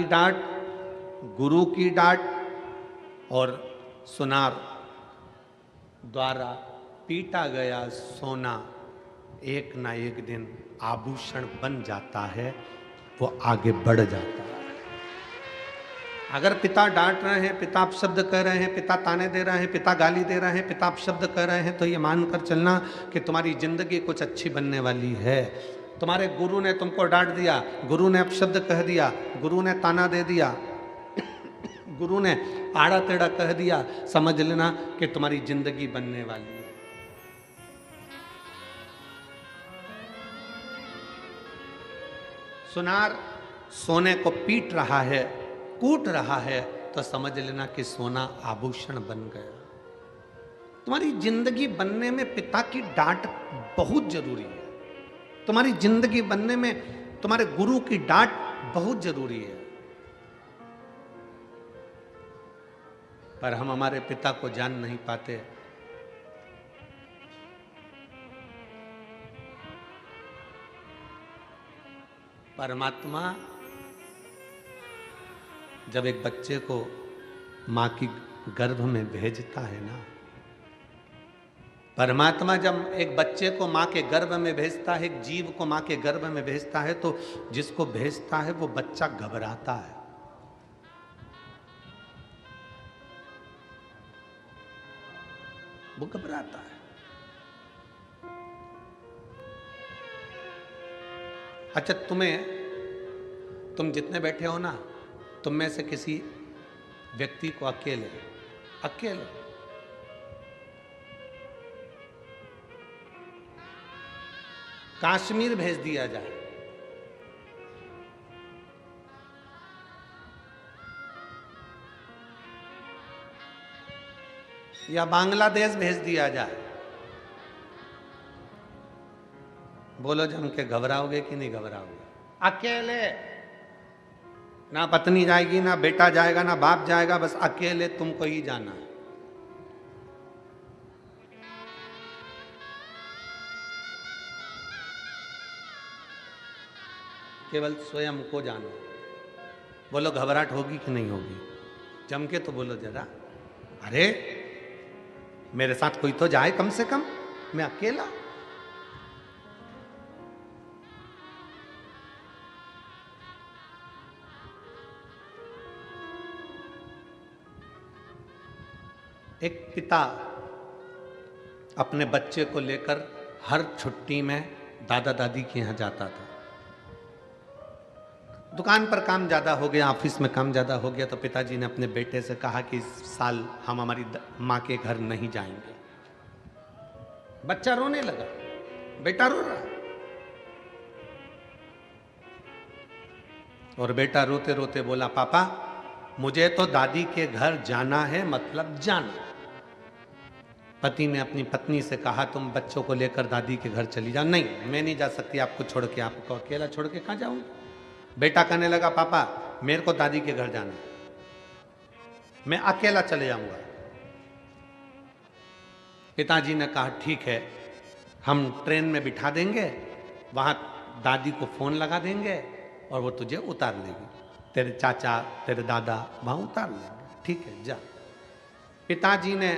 डांट, गुरु की डांट और सुनार द्वारा पीटा गया सोना एक ना एक दिन आभूषण बन जाता है, वो आगे बढ़ जाता है। अगर पिता डांट रहे हैं, पिता अपशब्द कह रहे हैं, पिता ताने दे रहे हैं, पिता गाली दे रहे हैं, पिता अपशब्द कह रहे हैं, तो ये मानकर चलना कि तुम्हारी जिंदगी कुछ अच्छी बनने वाली है। तुम्हारे गुरु ने तुमको डांट दिया, गुरु ने अपशब्द कह दिया, गुरु ने ताना दे दिया, गुरु ने आड़ा टेढ़ा कह दिया, समझ लेना कि तुम्हारी जिंदगी बनने वाली है। सुनार सोने को पीट रहा है, कूट रहा है, तो समझ लेना कि सोना आभूषण बन गया। तुम्हारी जिंदगी बनने में पिता की डांट बहुत जरूरी है। तुम्हारी जिंदगी बनने में तुम्हारे गुरु की डांट बहुत जरूरी है। पर हम हमारे पिता को जान नहीं पाते। परमात्मा जब एक बच्चे को मां की गर्भ में भेजता है ना, परमात्मा जब एक बच्चे को मां के गर्भ में भेजता है, एक जीव को मां के गर्भ में भेजता है, तो जिसको भेजता है वो बच्चा घबराता है। वो घबराता है। अच्छा, तुम जितने बैठे हो ना, तुम में से किसी व्यक्ति को अकेले कश्मीर भेज दिया जाए, या बांग्लादेश भेज दिया जाए, बोलो जम के घबराओगे कि नहीं घबराओगे? अकेले, ना पत्नी जाएगी, ना बेटा जाएगा, ना बाप जाएगा, बस अकेले तुमको ही जाना है। केवल स्वयं को जाना। बोलो घबराहट होगी कि नहीं होगी? जम के तो बोलो जरा। अरे मेरे साथ कोई तो जाए कम से कम, मैं अकेला। एक पिता अपने बच्चे को लेकर हर छुट्टी में दादा दादी के यहाँ जाता था। दुकान पर काम ज़्यादा हो गया, ऑफिस में काम ज़्यादा हो गया, तो पिताजी ने अपने बेटे से कहा कि इस साल हम हमारी माँ के घर नहीं जाएंगे। बच्चा रोने लगा, बेटा रो रहा, और बेटा रोते रोते बोला, पापा मुझे तो दादी के घर जाना है, मतलब जाना। पति ने अपनी पत्नी से कहा, तुम बच्चों को लेकर दादी के घर चली जाओ। नहीं, मैं नहीं जा सकती आपको छोड़ के, आपको अकेला छोड़ के कहाँ जाऊंगी? बेटा कहने लगा, पापा मेरे को दादी के घर जाना है, मैं अकेला चले जाऊंगा। पिताजी ने कहा, ठीक है, हम ट्रेन में बिठा देंगे, वहां दादी को फोन लगा देंगे और वो तुझे उतार लेगी, तेरे चाचा तेरे दादा वहां उतार लेंगे, ठीक है जा। पिताजी ने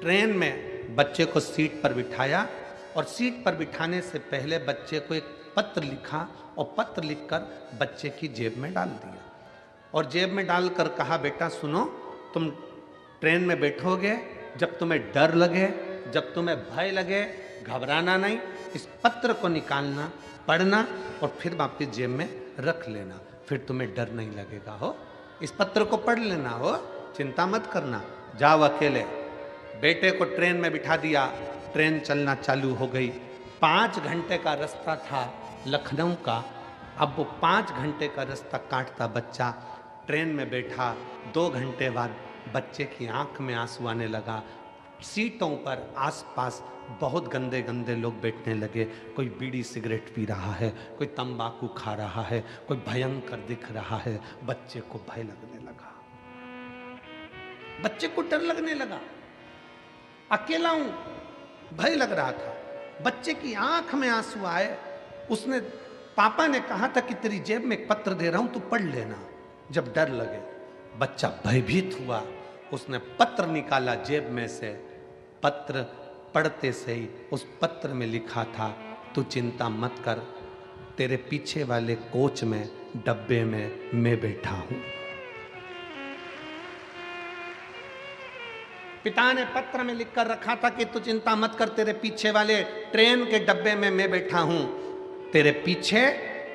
ट्रेन में बच्चे को सीट पर बिठाया, और सीट पर बिठाने से पहले बच्चे को एक पत्र लिखा, और पत्र लिखकर बच्चे की जेब में डाल दिया, और जेब में डालकर कहा, बेटा सुनो, तुम ट्रेन में बैठोगे, जब तुम्हें डर लगे, जब तुम्हें भय लगे, घबराना नहीं, इस पत्र को निकालना, पढ़ना और फिर वापस जेब में रख लेना, फिर तुम्हें डर नहीं लगेगा। हो, इस पत्र को पढ़ लेना, हो, चिंता मत करना, जाओ अकेले। बेटे को ट्रेन में बिठा दिया, ट्रेन चलना चालू हो गई। 5 घंटे का रास्ता था लखनऊ का। अब वो 5 घंटे का रास्ता काटता बच्चा ट्रेन में बैठा। 2 घंटे बाद बच्चे की आंख में आंसू आने लगा। सीटों पर आसपास बहुत गंदे गंदे लोग बैठने लगे। कोई बीड़ी सिगरेट पी रहा है, कोई तंबाकू खा रहा है, कोई भयंकर दिख रहा है। बच्चे को भय लगने लगा, बच्चे को डर लगने लगा। अकेला हूं, भय लग रहा था। बच्चे की आंख में आंसू आए। उसने, पापा ने कहा था कि तेरी जेब में एक पत्र दे रहा हूं, तू पढ़ लेना। जब डर लगे, बच्चा भयभीत हुआ, उसने पत्र निकाला जेब में से। पत्र पढ़ते से ही उस पत्र में लिखा था, तू चिंता मत कर, तेरे पीछे वाले कोच में, डब्बे में मैं बैठा हूं। पिता ने पत्र में लिखकर रखा था कि तू चिंता मत कर, तेरे पीछे वाले ट्रेन के डब्बे में मैं बैठा हूं, तेरे पीछे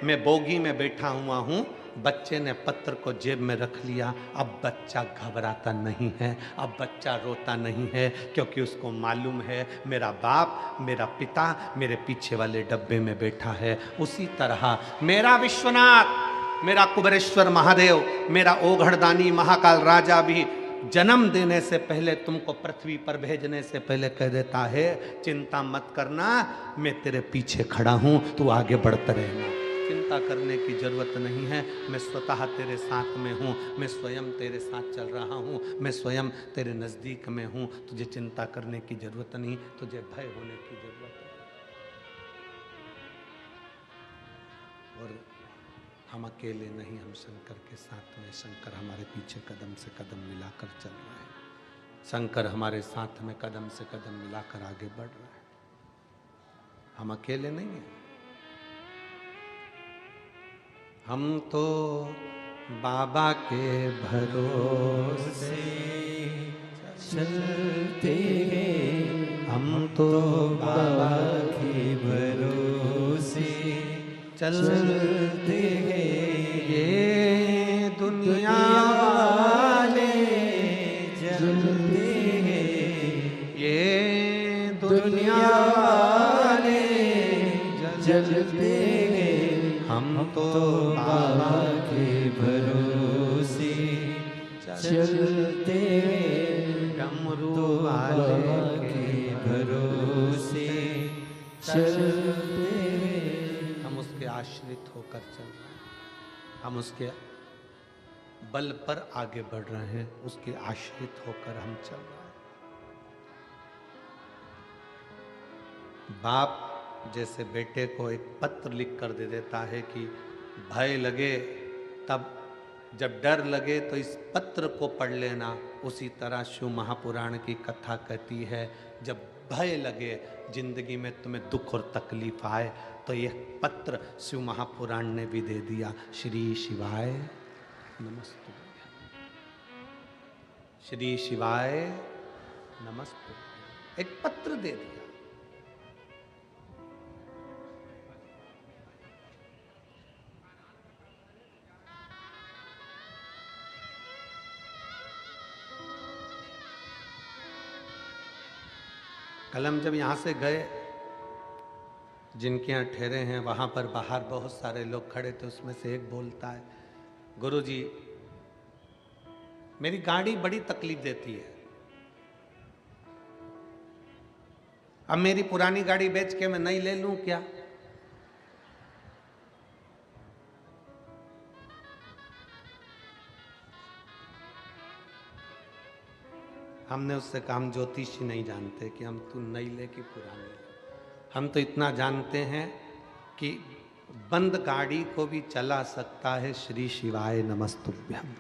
मैं बोगी में बैठा हुआ हूं। बच्चे ने पत्र को जेब में रख लिया। अब बच्चा घबराता नहीं है, अब बच्चा रोता नहीं है, क्योंकि उसको मालूम है मेरा बाप, मेरा पिता मेरे पीछे वाले डब्बे में बैठा है। उसी तरह मेरा विश्वनाथ, मेरा कुबेरेश्वर महादेव, मेरा ओघड़दानी महाकाल राजा भी जन्म देने से पहले, तुमको पृथ्वी पर भेजने से पहले कह देता है, चिंता मत करना, मैं तेरे पीछे खड़ा हूं, तू आगे बढ़ता रहना, चिंता करने की जरूरत नहीं है, मैं स्वतः तेरे साथ में हूं, मैं स्वयं तेरे साथ चल रहा हूं, मैं स्वयं तेरे नजदीक में हूं, तुझे चिंता करने की जरूरत नहीं, तुझे भय होने की जरूरत है। और हम अकेले नहीं, हम शंकर के साथ में, शंकर हमारे पीछे कदम से कदम मिलाकर चल रहा है, शंकर हमारे साथ में कदम से कदम मिलाकर आगे बढ़ रहा है, हम अकेले नहीं हैं। हम तो बाबा के भरोसे चलते हैं, हम तो बाबा के भरोसे चलते हैं, ये दुनिया वाले जलते हैं, ये दुनिया वाले जलते हैं, हम तो बाबा के भरोसे चलते हैं, डमरू वाले के भरोसे चलते हैं। हम उसके आश्रित होकर चल रहे हैं, हम उसके बल पर आगे बढ़ रहे हैं, उसके आश्रित होकर हम चल रहे हैं। बाप जैसे बेटे को एक पत्र लिख कर दे देता है कि भय लगे तब, जब डर लगे तो इस पत्र को पढ़ लेना, उसी तरह शिव महापुराण की कथा कहती है, जब भय लगे जिंदगी में, तुम्हें दुख और तकलीफ आए, तो यह पत्र शिव महापुराण ने भी दे दिया। श्री शिवाय नमस्तुभ्यं, श्री शिवाय नमस्तुभ्यं, एक पत्र दे दिया। कल हम जब यहाँ से गए, जिनके यहाँ ठहरे हैं वहाँ पर बाहर बहुत सारे लोग खड़े थे, उसमें से एक बोलता है, गुरुजी मेरी गाड़ी बड़ी तकलीफ देती है, अब मेरी पुरानी गाड़ी बेच के मैं नई ले लूं क्या? हमने उससे कहा, हम ज्योतिषी नहीं जानते कि हम तू नई ले कि पुरानी ले, हम तो इतना जानते हैं कि बंद गाड़ी को भी चला सकता है श्री शिवाय नमस्तुभ्यं।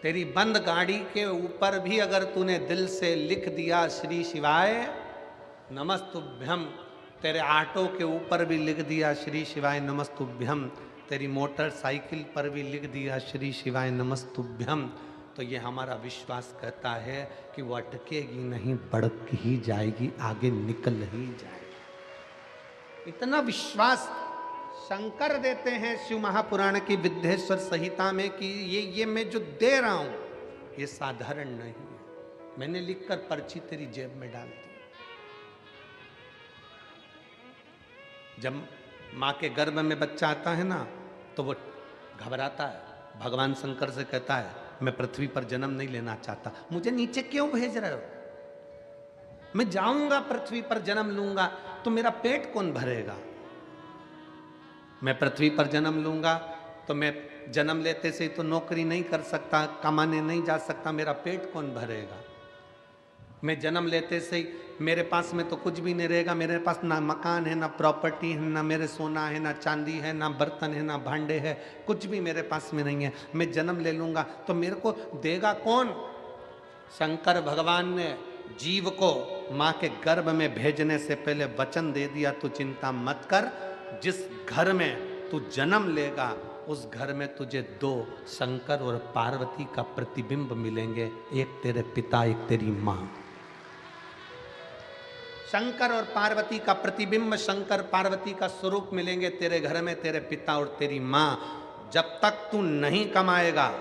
तेरी बंद गाड़ी के ऊपर भी अगर तूने दिल से लिख दिया श्री शिवाय नमस्तुभ्यं, तेरे ऑटो के ऊपर भी लिख दिया श्री शिवाय नमस्तुभ्यं, तेरी मोटरसाइकिल पर भी लिख दिया श्री शिवाय नमस्तुभ्यं, तो ये हमारा विश्वास कहता है कि वो अटकेगी नहीं, बढ़ ही जाएगी, आगे निकल ही जाएगी। इतना विश्वास शंकर देते हैं शिव महापुराण की विद्येश्वर संहिता में कि ये मैं जो दे रहा हूं ये साधारण नहीं है, मैंने लिखकर पर्ची तेरी जेब में डाल दी। जब माँ के गर्भ में बच्चा आता है ना तो वो घबराता है, भगवान शंकर से कहता है मैं पृथ्वी पर जन्म नहीं लेना चाहता, मुझे नीचे क्यों भेज रहे हो? मैं जाऊंगा पृथ्वी पर जन्म लूंगा तो मेरा पेट कौन भरेगा? मैं पृथ्वी पर जन्म लूंगा तो मैं जन्म लेते से तो नौकरी नहीं कर सकता, कमाने नहीं जा सकता, मेरा पेट कौन भरेगा? मैं जन्म लेते से ही मेरे पास में तो कुछ भी नहीं रहेगा, मेरे पास ना मकान है, ना प्रॉपर्टी है, ना मेरे सोना है, ना चांदी है, ना बर्तन है, ना भांडे है, कुछ भी मेरे पास में नहीं है। मैं जन्म ले लूँगा तो मेरे को देगा कौन? शंकर भगवान ने जीव को माँ के गर्भ में भेजने से पहले वचन दे दिया, तू चिंता मत कर, जिस घर में तू जन्म लेगा उस घर में तुझे दो शंकर और पार्वती का प्रतिबिंब मिलेंगे, एक तेरे पिता एक तेरी माँ। शंकर और पार्वती का प्रतिबिंब, शंकर पार्वती का स्वरूप मिलेंगे तेरे घर में, तेरे पिता और तेरी माँ। जब तक तू नहीं कमाएगा,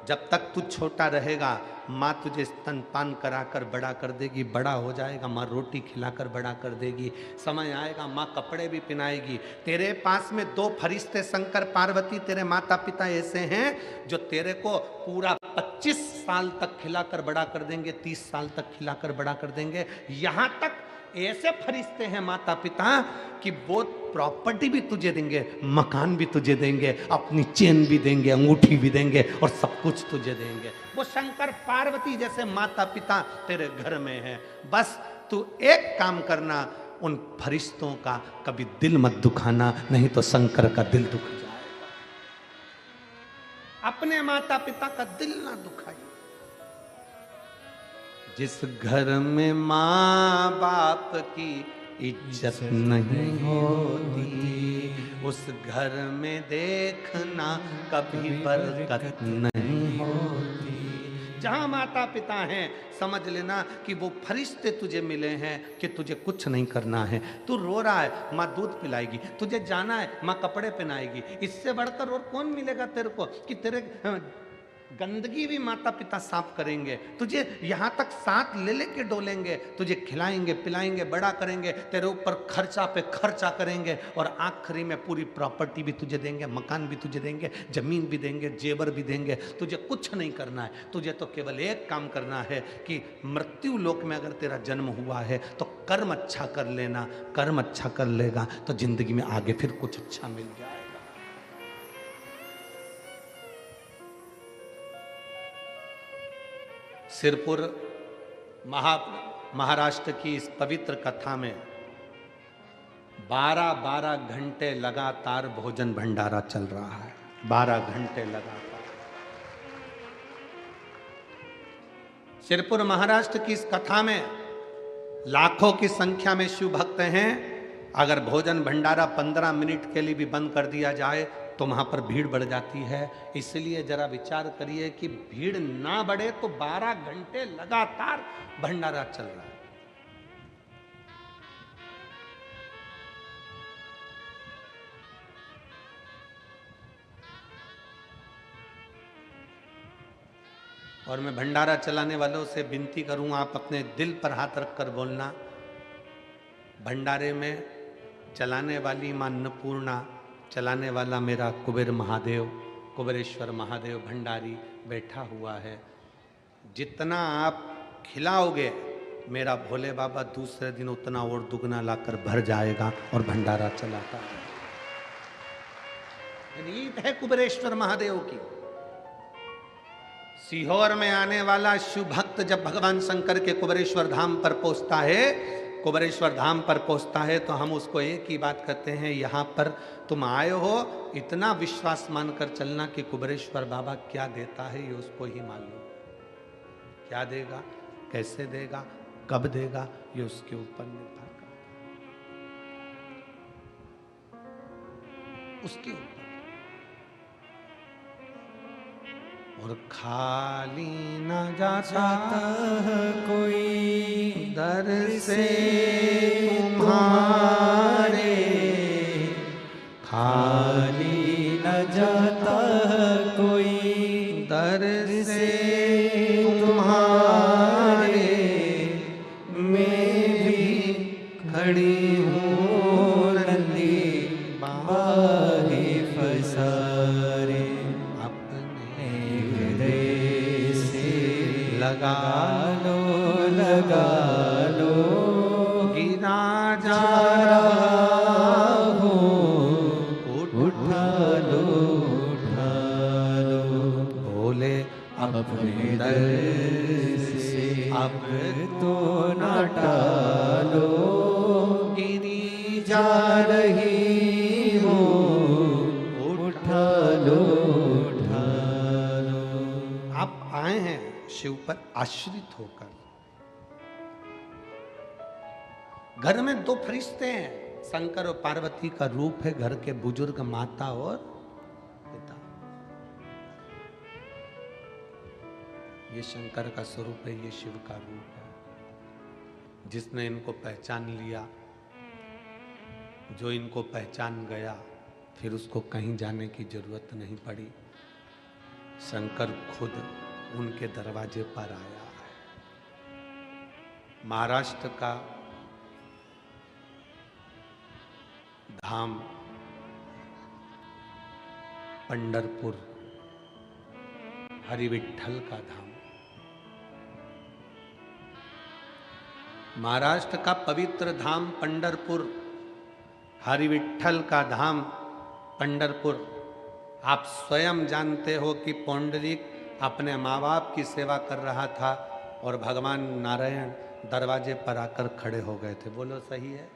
जब तक तू छोटा रहेगा, माँ तुझे स्तनपान कराकर बड़ा कर देगी, बड़ा हो जाएगा माँ रोटी खिलाकर बड़ा कर देगी, समय आएगा माँ कपड़े भी पहनाएगी। तेरे पास में दो फरिश्ते शंकर पार्वती तेरे माता पिता ऐसे हैं जो तेरे को पूरा 25 साल तक खिलाकर बड़ा कर देंगे, 30 साल तक खिलाकर बड़ा कर देंगे। यहाँ तक ऐसे फरिश्ते हैं माता पिता कि वो प्रॉपर्टी भी तुझे देंगे, मकान भी तुझे देंगे, अपनी चेन भी देंगे, अंगूठी भी देंगे और सब कुछ तुझे देंगे। वो शंकर पार्वती जैसे माता पिता तेरे घर में हैं। बस तू एक काम करना, उन फरिश्तों का कभी दिल मत दुखाना, नहीं तो शंकर का दिल दुख जाएगा। अपने माता पिता का दिल ना दुखाइए। जिस घर में माँ बाप की इज्जत नहीं होती, उस घर में देखना कभी बरकत नहीं होती। जहाँ माता पिता हैं समझ लेना कि वो फरिश्ते तुझे मिले हैं कि तुझे कुछ नहीं करना है। तू रो रहा है, माँ दूध पिलाएगी, तुझे जाना है, माँ कपड़े पहनाएगी। इससे बढ़कर और कौन मिलेगा तेरे को कि तेरे गंदगी भी माता पिता साफ करेंगे, तुझे यहाँ तक साथ ले लेके डोलेंगे, तुझे खिलाएंगे पिलाएंगे, बड़ा करेंगे, तेरे ऊपर खर्चा पे खर्चा करेंगे और आखिरी में पूरी प्रॉपर्टी भी तुझे देंगे, मकान भी तुझे देंगे, जमीन भी देंगे, जेवर भी देंगे। तुझे कुछ नहीं करना है, तुझे तो केवल एक काम करना है कि मृत्यु लोक में अगर तेरा जन्म हुआ है तो कर्म अच्छा कर लेना। कर्म अच्छा कर लेगा तो जिंदगी में आगे फिर कुछ अच्छा मिल जाएगा। सिरपुर महाराष्ट्र की इस पवित्र कथा में 12-12 घंटे लगातार भोजन भंडारा चल रहा है। 12 घंटे लगातार। सिरपुर महाराष्ट्र की इस कथा में लाखों की संख्या में शिव भक्त हैं। अगर भोजन भंडारा 15 मिनट के लिए भी बंद कर दिया जाए तो वहां पर भीड़ बढ़ जाती है। इसलिए जरा विचार करिए कि भीड़ ना बढ़े तो 12 घंटे लगातार भंडारा चल रहा है। और मैं भंडारा चलाने वालों से विनती करूं, आप अपने दिल पर हाथ रखकर बोलना, भंडारे में चलाने वाली मां अन्नपूर्णा, चलाने वाला मेरा कुबेर महादेव, कुबेरेश्वर महादेव भंडारी बैठा हुआ है। जितना आप खिलाओगे मेरा भोले बाबा दूसरे दिन उतना और दुगना लाकर भर जाएगा और भंडारा चलाता है। रीत है कुबेरेश्वर महादेव की। सीहोर में आने वाला शिव भक्त जब भगवान शंकर के कुबेरेश्वर धाम पर पहुंचता है, कुबेरेश्वर धाम पर पहुंचता है तो हम उसको एक ही बात कहते हैं, यहाँ पर तुम आए हो, इतना विश्वास मानकर चलना कि कुबेरेश्वर बाबा क्या देता है ये उसको ही मालूम। क्या देगा, कैसे देगा, कब देगा, ये उसके ऊपर निर्भर करता है, उसके ऊपर। और खाली न जाता कोई दर से तुम्हारे, खाली न जाता कोई दर से तुम्हारे, मैं भी खड़ी हूँ नंदी बाहे फसारे, अपने हृदय से लगा लो गिरा जा रहा हो, उठा लो भोले अपने दर से अब तो न टालो, गिरी जा रही हो, उठा लो उठा लो। आप आए हैं शिव पर आश्रित होकर। घर में दो फरिश्ते हैं, शंकर और पार्वती का रूप है घर के बुजुर्ग माता और पिता। ये शंकर का स्वरूप है, ये शिव का रूप है। जिसने इनको पहचान लिया, जो इनको पहचान गया, फिर उसको कहीं जाने की जरूरत नहीं पड़ी। शंकर खुद उनके दरवाजे पर आया है। महाराष्ट्र का धाम पंढरपुर, हरिविठ्ठल का धाम। महाराष्ट्र का पवित्र धाम पंढरपुर, हरिविठ्ठल का धाम पंढरपुर। आप स्वयं जानते हो कि पौंडरिक अपने माँ बाप की सेवा कर रहा था और भगवान नारायण दरवाजे पर आकर खड़े हो गए थे। बोलो सही है?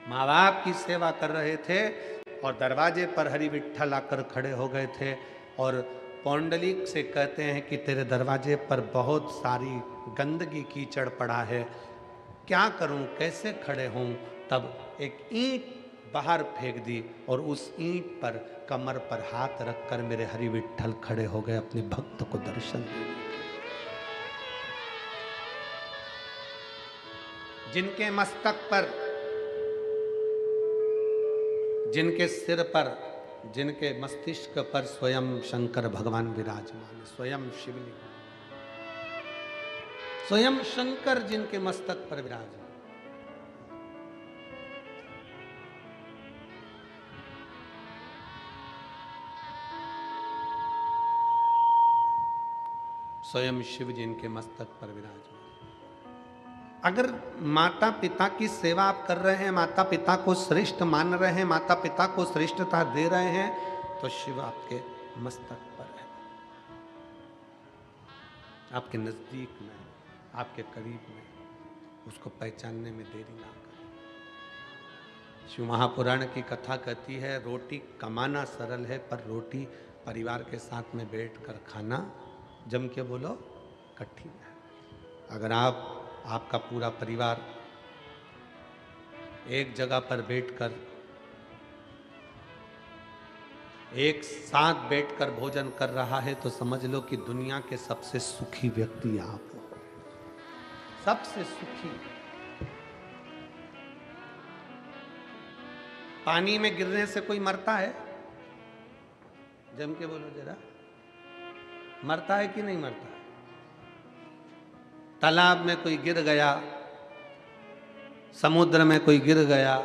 माँ बाप की सेवा कर रहे थे और दरवाजे पर हरिविठ्ठल आकर खड़े हो गए थे और पौंडलिक से कहते हैं कि तेरे दरवाजे पर बहुत सारी गंदगी कीचड़ पड़ा है, क्या करूं, कैसे खड़े हों। तब एक ईंट बाहर फेंक दी और उस ईंट पर कमर पर हाथ रखकर मेरे हरिविठ्ठल खड़े हो गए अपने भक्त को दर्शन देने। जिनके मस्तक पर, जिनके सिर पर, जिनके मस्तिष्क पर स्वयं शंकर भगवान विराजमान, स्वयं शिवलिंग, स्वयं शंकर जिनके मस्तक पर विराजमान। स्वयं शिव जिनके मस्तक पर विराजमान। अगर माता पिता की सेवा आप कर रहे हैं, माता पिता को श्रेष्ठ मान रहे हैं, माता पिता को श्रेष्ठता दे रहे हैं, तो शिव आपके मस्तक पर है, आपके नजदीक में, आपके करीब में। उसको पहचानने में देरी ना करें। शिव महापुराण की कथा कहती है, रोटी कमाना सरल है पर रोटी परिवार के साथ में बैठकर खाना, जम के बोलो, कठिन है। अगर आपका पूरा परिवार एक जगह पर बैठकर, एक साथ बैठकर भोजन कर रहा है तो समझ लो कि दुनिया के सबसे सुखी व्यक्ति आप हो, सबसे सुखी। पानी में गिरने से कोई मरता है? जम के बोलो जरा, मरता है कि नहीं मरता? तालाब में कोई गिर गया, समुद्र में कोई गिर गया,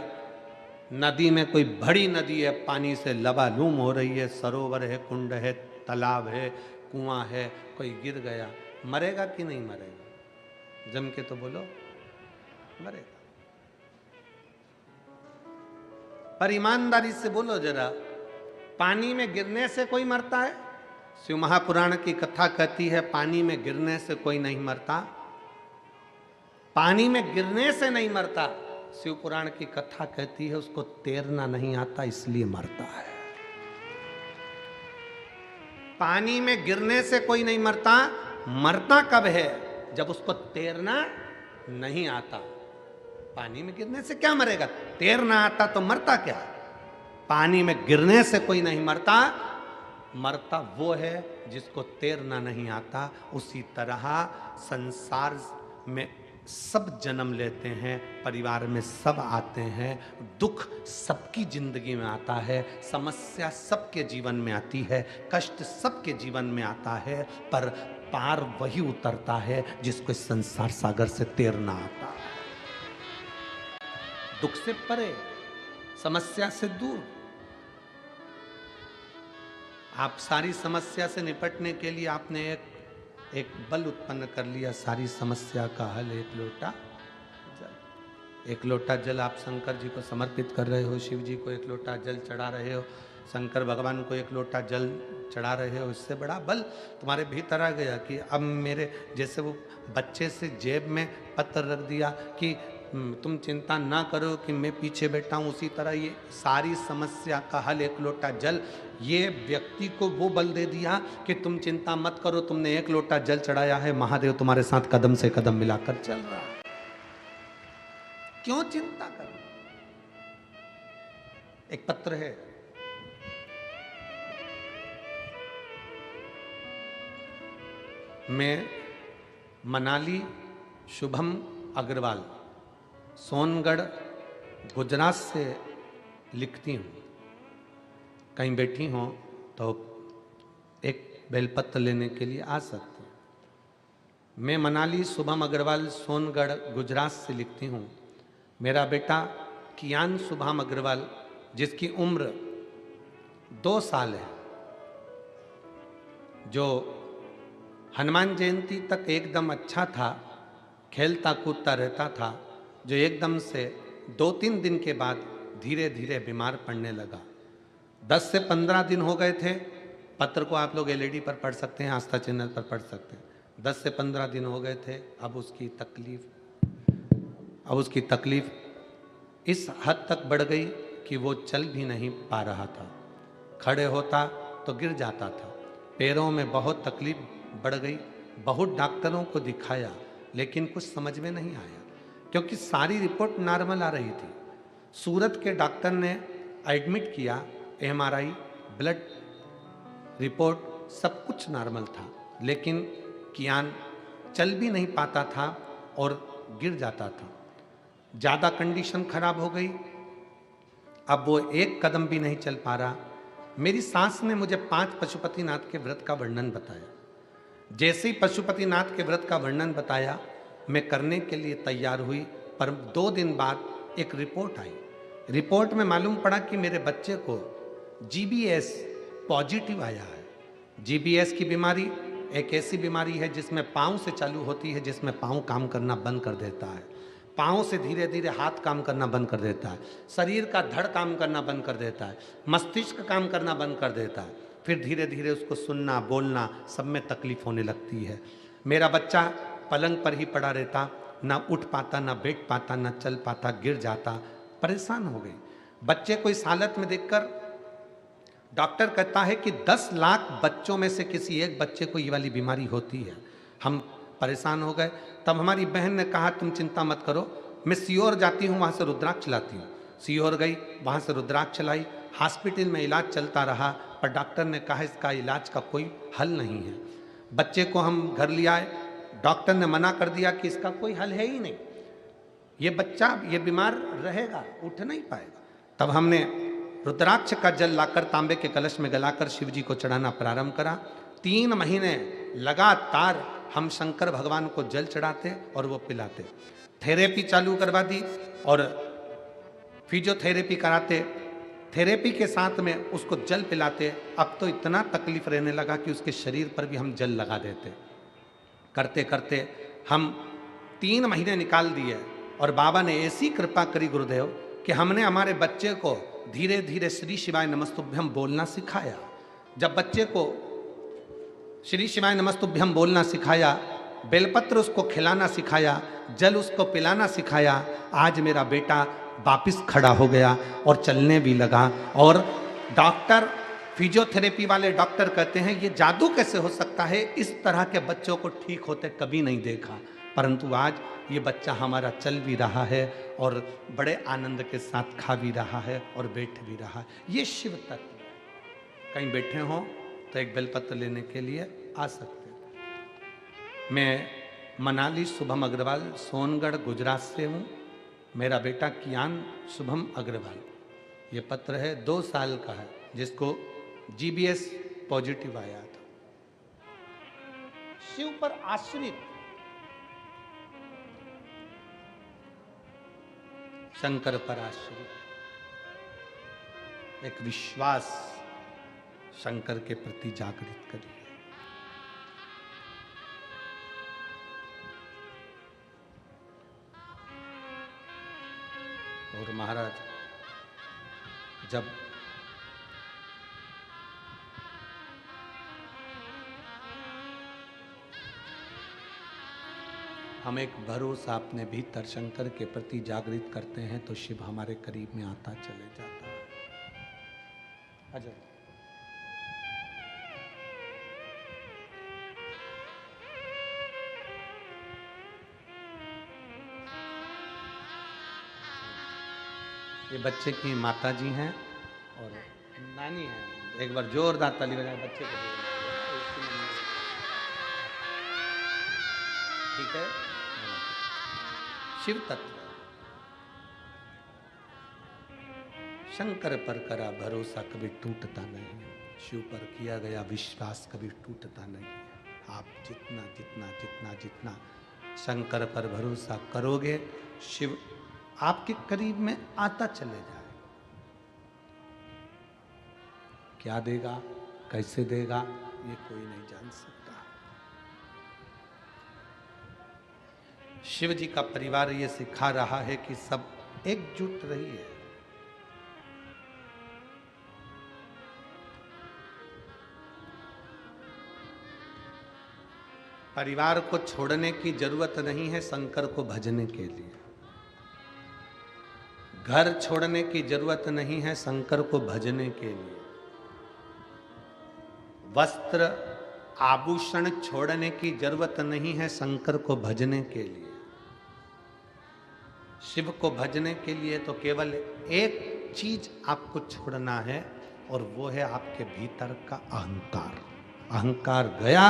नदी में कोई बड़ी नदी है, पानी से लबालूम हो रही है, सरोवर है, कुंड है, तालाब है, कुआं है, कोई गिर गया, मरेगा कि नहीं मरेगा? जम के तो बोलो, मरेगा। पर ईमानदारी से बोलो जरा, पानी में गिरने से कोई मरता है? शिव महापुराण की कथा कहती है पानी में गिरने से कोई नहीं मरता, पानी में गिरने से नहीं मरता। शिव पुराण की कथा कहती है उसको तैरना नहीं आता इसलिए मरता है। पानी में गिरने से कोई नहीं मरता, मरता कब है? जब उसको तैरना नहीं आता। पानी में गिरने से क्या मरेगा? तैरना आता तो मरता क्या? पानी में गिरने से कोई नहीं मरता, मरता वो है जिसको तैरना नहीं आता। उसी तरह संसार में सब जन्म लेते हैं, परिवार में सब आते हैं, दुख सबकी जिंदगी में आता है, समस्या सबके जीवन में आती है, कष्ट सबके जीवन में आता है, पर पार वही उतरता है जिसको इस संसार सागर से तैरना आता है। दुख से परे, समस्या से दूर। आप सारी समस्या से निपटने के लिए आपने एक बल उत्पन्न कर लिया, सारी समस्या का हल एक लोटा जल। एक लोटा जल आप शंकर जी को समर्पित कर रहे हो, शिव जी को एक लोटा जल चढ़ा रहे हो, शंकर भगवान को एक लोटा जल चढ़ा रहे हो, इससे बड़ा बल तुम्हारे भीतर आ गया कि अब मेरे जैसे वो बच्चे से जेब में पत्र रख दिया कि तुम चिंता ना करो कि मैं पीछे बैठा हूँ, उसी तरह ये सारी समस्या का हल एक लोटा जल, ये व्यक्ति को वो बल दे दिया कि तुम चिंता मत करो, तुमने एक लोटा जल चढ़ाया है, महादेव तुम्हारे साथ कदम से कदम मिलाकर चल रहा है, क्यों चिंता करो। एक पत्र है, मैं मनाली शुभम अग्रवाल सोनगढ़ गुजरात से लिखती हूँ, कहीं बैठी हो तो एक बेलपत्र लेने के लिए आ सकते हैं। मैं मनाली शुभम अग्रवाल सोनगढ़ गुजरात से लिखती हूँ। मेरा बेटा कियान शुभम अग्रवाल जिसकी उम्र 2 साल है, जो हनुमान जयंती तक एकदम अच्छा था, खेलता कूदता रहता था, जो एकदम से 2-3 दिन के बाद धीरे धीरे बीमार पड़ने लगा। 10 से 15 दिन हो गए थे, पत्र को आप लोग एलईडी पर पढ़ सकते हैं, आस्था चैनल पर पढ़ सकते हैं। 10 से 15 दिन हो गए थे। अब उसकी तकलीफ इस हद तक बढ़ गई कि वो चल भी नहीं पा रहा था, खड़े होता तो गिर जाता था, पैरों में बहुत तकलीफ बढ़ गई। बहुत डॉक्टरों को दिखाया लेकिन कुछ समझ में नहीं आया, क्योंकि सारी रिपोर्ट नॉर्मल आ रही थी। सूरत के डॉक्टर ने एडमिट किया, एमआरआई, ब्लड रिपोर्ट सब कुछ नॉर्मल था, लेकिन कियान चल भी नहीं पाता था और गिर जाता था। ज़्यादा कंडीशन खराब हो गई, अब वो एक कदम भी नहीं चल पा रहा। मेरी सास ने मुझे 5 पशुपतिनाथ के व्रत का वर्णन बताया। जैसे ही पशुपतिनाथ के व्रत का वर्णन बताया, मैं करने के लिए तैयार हुई, पर 2 दिन बाद एक रिपोर्ट आई। रिपोर्ट में मालूम पड़ा कि मेरे बच्चे को जीबीएस पॉजिटिव आया है। जीबीएस की बीमारी एक ऐसी बीमारी है जिसमें पाँव से चालू होती है, जिसमें पाँव काम करना बंद कर देता है, पाँव से धीरे धीरे हाथ काम करना बंद कर देता है, शरीर का धड़ काम करना बंद कर देता है, मस्तिष्क काम करना बंद कर देता है, फिर धीरे धीरे उसको सुनना बोलना सब में तकलीफ होने लगती है। मेरा बच्चा पलंग पर ही पड़ा रहता, ना उठ पाता, ना बैठ पाता, ना चल पाता, गिर जाता। परेशान हो गई। बच्चे को इस हालत में देखकर डॉक्टर कहता है कि 10 लाख बच्चों में से किसी एक बच्चे को ये वाली बीमारी होती है। हम परेशान हो गए। तब हमारी बहन ने कहा तुम चिंता मत करो, मैं सीहोर जाती हूँ, वहाँ से रुद्राक्ष लाती हूँ। सीहोर गई, वहाँ से रुद्राक्ष लाई, हॉस्पिटल में इलाज चलता रहा, पर डॉक्टर ने कहा इसका इलाज का कोई हल नहीं है। बच्चे को हम घर ले आए, डॉक्टर ने मना कर दिया कि इसका कोई हल है ही नहीं, ये बच्चा ये बीमार रहेगा, उठ नहीं पाएगा। तब हमने रुद्राक्ष का जल लाकर तांबे के कलश में गलाकर शिव जी को चढ़ाना प्रारंभ करा। 3 महीने लगातार हम शंकर भगवान को जल चढ़ाते और वो पिलाते। थेरेपी चालू करवा दी और फिजियोथेरेपी कराते, थेरेपी के साथ में उसको जल पिलाते। अब तो इतना तकलीफ रहने लगा कि उसके शरीर पर भी हम जल लगा देते। करते करते हम 3 महीने निकाल दिए और बाबा ने ऐसी कृपा करी गुरुदेव कि हमने हमारे बच्चे को धीरे धीरे श्री शिवाय नमस्तुभ्यम बोलना सिखाया। जब बच्चे को श्री शिवाय नमस्तुभ्यम बोलना सिखाया, बेलपत्र उसको खिलाना सिखाया, जल उसको पिलाना सिखाया, आज मेरा बेटा वापिस खड़ा हो गया और चलने भी लगा। और डॉक्टर, फिजियोथेरेपी वाले डॉक्टर कहते हैं ये जादू कैसे हो सकता है, इस तरह के बच्चों को ठीक होते कभी नहीं देखा। परंतु आज ये बच्चा हमारा चल भी रहा है और बड़े आनंद के साथ खा भी रहा है और बैठ भी रहा है। ये शिव तत्व। कहीं बैठे हो तो एक बेलपत्र लेने के लिए आ सकते हैं। मैं मनाली शुभम अग्रवाल सोनगढ़ गुजरात से हूँ। मेरा बेटा कियान शुभम अग्रवाल, ये पत्र है, 2 साल का है, जिसको जीबीएस पॉजिटिव आया था। शिव पर आश्रित, शंकर पर आश्रित, एक विश्वास शंकर के प्रति जागृत करिए। और महाराज जब हम एक भरोसा अपने भीतर शंकर के प्रति जागृत करते हैं तो शिव हमारे करीब में आता चले जाता है। अजय ये बच्चे की माता जी हैं और नानी है। एक बार जोरदार ताली बजाए बच्चे को। ठीक है। शिव तत्व शंकर पर करा भरोसा कभी टूटता नहीं, शिव पर किया गया विश्वास कभी टूटता नहीं। आप जितना जितना जितना जितना शंकर पर भरोसा करोगे शिव आपके करीब में आता चले जाए। क्या देगा कैसे देगा ये कोई नहीं जान सकता। शिव जी का परिवार ये सिखा रहा है कि सब एकजुट रहिए। परिवार को छोड़ने की जरूरत नहीं है शंकर को भजने के लिए। घर छोड़ने की जरूरत नहीं है शंकर को भजने के लिए। वस्त्र आभूषण छोड़ने की जरूरत नहीं है शंकर को भजने के लिए। शिव को भजने के लिए तो केवल एक चीज आपको छोड़ना है और वो है आपके भीतर का अहंकार। अहंकार गया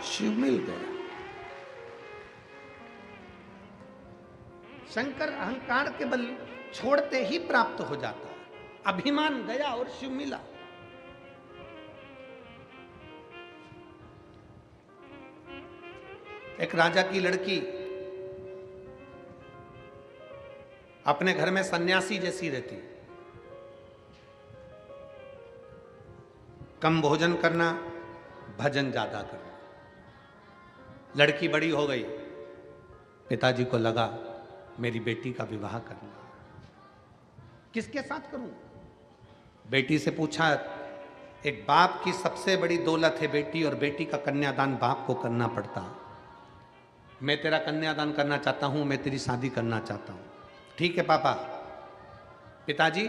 शिव मिल गया। शंकर अहंकार के बल छोड़ते ही प्राप्त हो जाता है। अभिमान गया और शिव मिला। एक राजा की लड़की अपने घर में सन्यासी जैसी रहती, कम भोजन करना, भजन ज्यादा करना। लड़की बड़ी हो गई, पिताजी को लगा मेरी बेटी का विवाह करना, किसके साथ करूं? बेटी से पूछा। एक बाप की सबसे बड़ी दौलत है बेटी, और बेटी का कन्यादान बाप को करना पड़ता। मैं तेरा कन्यादान करना चाहता हूं, मैं तेरी शादी करना चाहता हूं। ठीक है पापा, पिताजी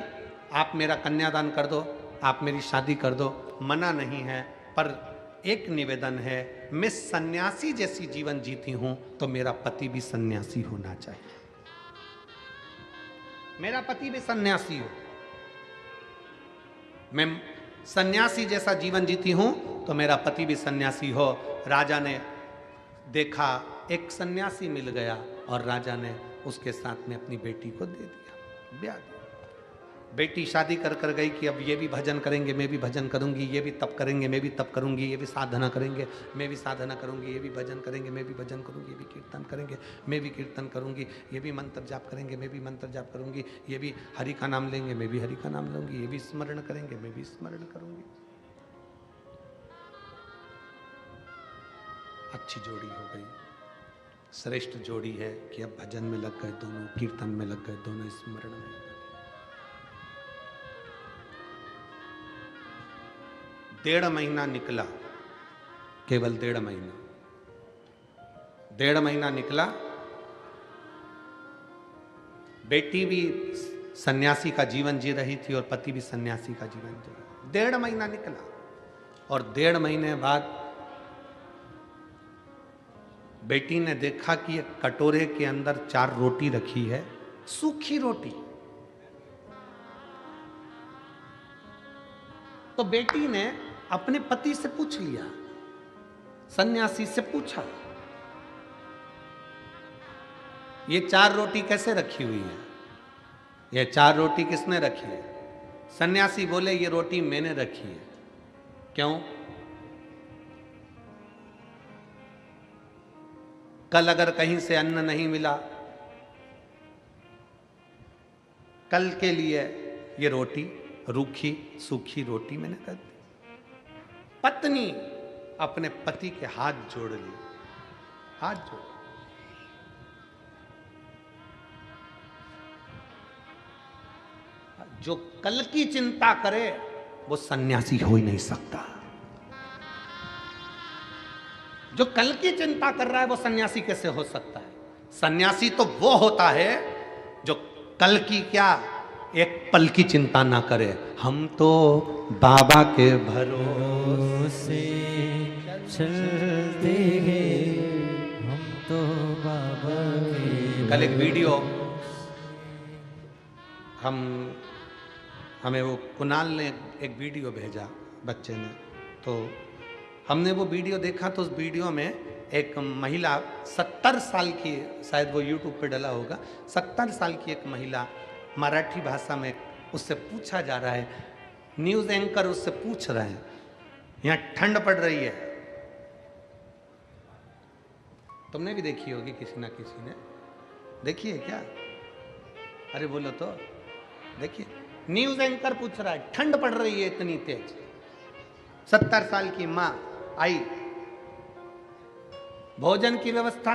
आप मेरा कन्यादान कर दो, आप मेरी शादी कर दो, मना नहीं है, पर एक निवेदन है, मैं सन्यासी जैसी जीवन जीती हूं तो मेरा पति भी सन्यासी होना चाहिए। मेरा पति भी सन्यासी हो। मैं सन्यासी जैसा जीवन जीती हूं तो मेरा पति भी सन्यासी हो। राजा ने देखा एक सन्यासी मिल गया और राजा ने उसके साथ में अपनी बेटी को दे दिया, ब्याह दिया। बेटी शादी कर कर गई कि अब ये भी भजन करेंगे, मैं भी भजन करूंगी, ये भी तप करेंगे, मैं भी तप करूंगी, ये भी साधना करेंगे, मैं भी साधना करूंगी, ये भी भजन करेंगे, मैं भी भजन करूंगी, ये भी कीर्तन करेंगे, मैं भी कीर्तन करूंगी, ये भी मंत्र जाप करेंगे, मैं भी मंत्र जाप करूंगी, ये भी हरि का नाम लेंगे, मैं भी हरि का नाम लूंगी, ये भी स्मरण करेंगे, मैं भी स्मरण करूंगी। अच्छी जोड़ी हो गई, श्रेष्ठ जोड़ी है कि अब भजन में लग गए दोनों, कीर्तन में लग गए दोनों, स्मरण में लग गए। 1.5 महीना निकला, केवल 1.5 महीना, 1.5 महीना निकला। बेटी भी सन्यासी का जीवन जी रही थी और पति भी सन्यासी का जीवन जी रहा। 1.5 महीना निकला और 1.5 महीने बाद बेटी ने देखा कि एक कटोरे के अंदर 4 रोटी रखी है, सूखी रोटी। तो बेटी ने अपने पति से पूछ लिया, सन्यासी से पूछा, ये 4 रोटी कैसे रखी हुई है? ये 4 रोटी किसने रखी है? सन्यासी बोले, ये रोटी मैंने रखी है। क्यों? कल अगर कहीं से अन्न नहीं मिला, कल के लिए ये रोटी, रूखी सूखी रोटी मैंने कर दी। पत्नी अपने पति के हाथ जोड़ लिए, हाथ जोड़। जो कल की चिंता करे वो सन्यासी हो ही नहीं सकता। जो कल की चिंता कर रहा है वो सन्यासी कैसे हो सकता है? सन्यासी तो वो होता है जो कल की क्या एक पल की चिंता ना करे। हम तो बाबा के भरोसे चलते हैं, हम तो बाबा के। कल एक वीडियो हमें वो कुणाल ने एक वीडियो भेजा बच्चे ने, तो हमने वो वीडियो देखा तो उस वीडियो में एक महिला 70 साल की, शायद वो यूट्यूब पे डला होगा, 70 साल की एक महिला मराठी भाषा में उससे पूछा जा रहा है, न्यूज़ एंकर उससे पूछ रहे हैं, यहाँ ठंड पड़ रही है, तुमने भी देखी होगी किसी ना किसी ने, देखी है क्या? अरे बोलो तो, देखिए न्यूज़ एंकर पूछ रहा है ठंड पड़ रही है इतनी तेज, 70 साल की माँ आई, भोजन की व्यवस्था,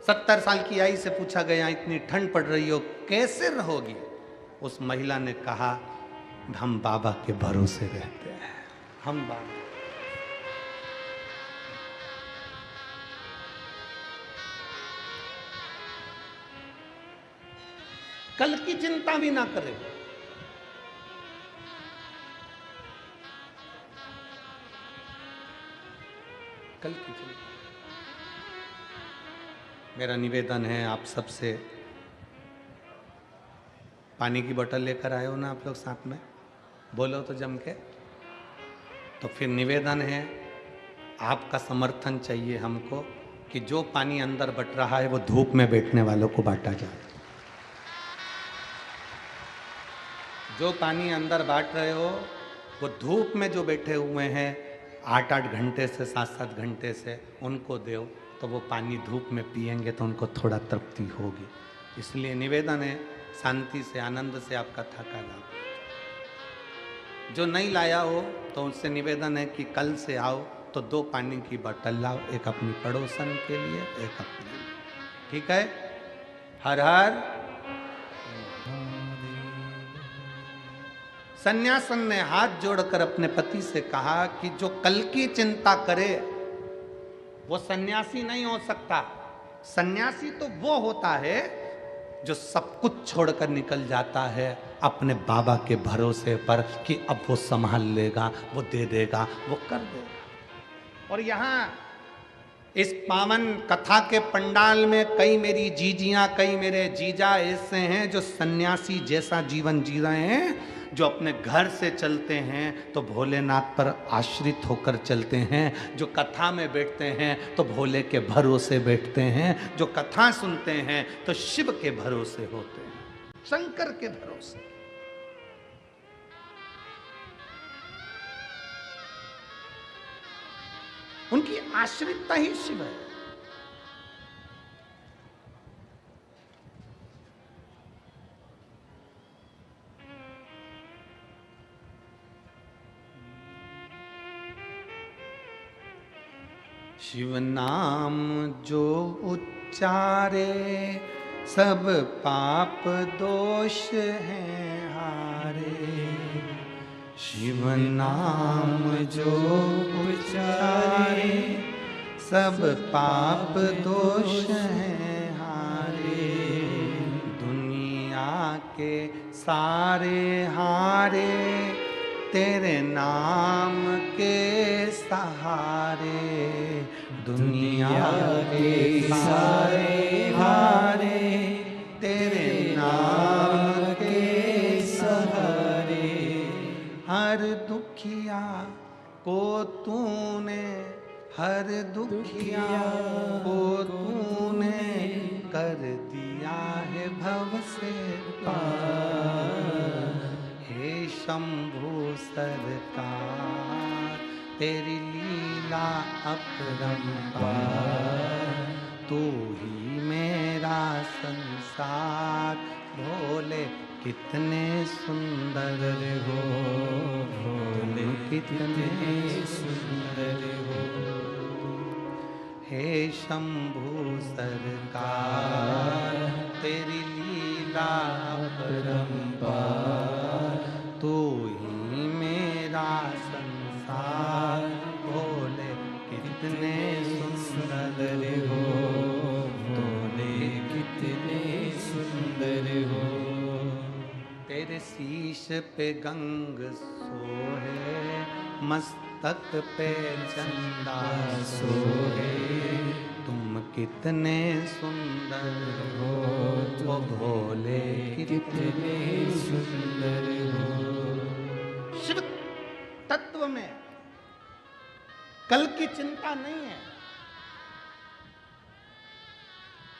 70 साल की आई से पूछा गया इतनी ठंड पड़ रही हो कैसे रहोगी? उस महिला ने कहा हम बाबा के भरोसे रहते हैं, हम बाबा। कल की चिंता भी ना करें। कल की चिंता। मेरा निवेदन है आप सबसे, पानी की बोतल लेकर आए हो ना आप लोग साथ में, बोलो तो जम के। तो फिर निवेदन है, आपका समर्थन चाहिए हमको कि जो पानी अंदर बट रहा है वो धूप में बैठने वालों को बांटा जाए। जो पानी अंदर बांट रहे हो वो धूप में जो बैठे हुए हैं 8-8 घंटे से 7-7 घंटे से, उनको दो, तो वो पानी धूप में पिएंगे तो उनको थोड़ा तृप्ति होगी। इसलिए निवेदन है, शांति से आनंद से आप कथा का लाओ। जो नहीं लाया हो तो उससे निवेदन है कि कल से आओ तो 2 पानी की बोतल लाओ, एक अपनी पड़ोसन के लिए, एक अपने लिए, ठीक है? हर हर। सन्यासन ने हाथ जोड़कर अपने पति से कहा कि जो कल की चिंता करे वो सन्यासी नहीं हो सकता। सन्यासी तो वो होता है जो सब कुछ छोड़कर निकल जाता है अपने बाबा के भरोसे पर कि अब वो संभाल लेगा, वो दे देगा, वो कर देगा। और यहाँ इस पावन कथा के पंडाल में कई मेरी जीजियां, कई मेरे जीजा ऐसे हैं जो सन्यासी जैसा जीवन जी रहे हैं, जो अपने घर से चलते हैं तो भोलेनाथ पर आश्रित होकर चलते हैं, जो कथा में बैठते हैं तो भोले के भरोसे बैठते हैं, जो कथा सुनते हैं तो शिव के भरोसे होते हैं, शंकर के भरोसे। उनकी आश्रितता ही शिव है। शिव नाम जो उच्चारे सब पाप दोष हैं हारे। शिव नाम जो उच्चारे सब पाप दोष हैं हारे। दुनिया के सारे हारे तेरे नाम के सहारे। दुनिया के सारे हारे तेरे नाम के सहारे। हर दुखिया को तूने, हर दुखिया को तूने कर दिया है भव से पार। हे शंभु सरकार तेरी लीला अपरंपार। तू ही मेरा संसार। भोले कितने सुंदर हो, भोले कितने सुंदर हो। हे शंभु सरकार तेरी लीला अपरंपार। तू ही मेरा संसार। भोले कितने सुंदर हो, भोले पे गंग सोहे, मस्तक पे चंदा सोहे। तुम कितने सुंदर हो, वो भोले कितने सुंदर हो। शिव तत्व में कल की चिंता नहीं है।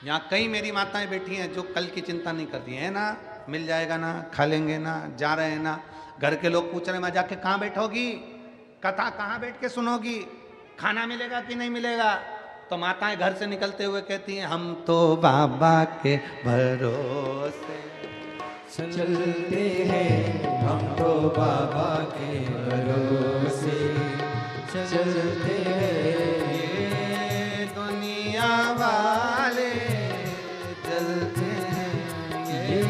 यहां कई मेरी माताएं बैठी हैं जो कल की चिंता नहीं करती है ना, मिल जाएगा ना, खा लेंगे ना, जा रहे हैं ना। घर के लोग पूछ रहे हैं, मैं जाके कहां बैठोगी, कथा कहां बैठ के सुनोगी, खाना मिलेगा कि नहीं मिलेगा। तो माताएं घर से निकलते हुए कहती हैं, हम तो बाबा के भरोसे चलते हैं, हम तो बाबा के भरोसे चलते हैं। ये दुनिया वाले चलते हैं, ये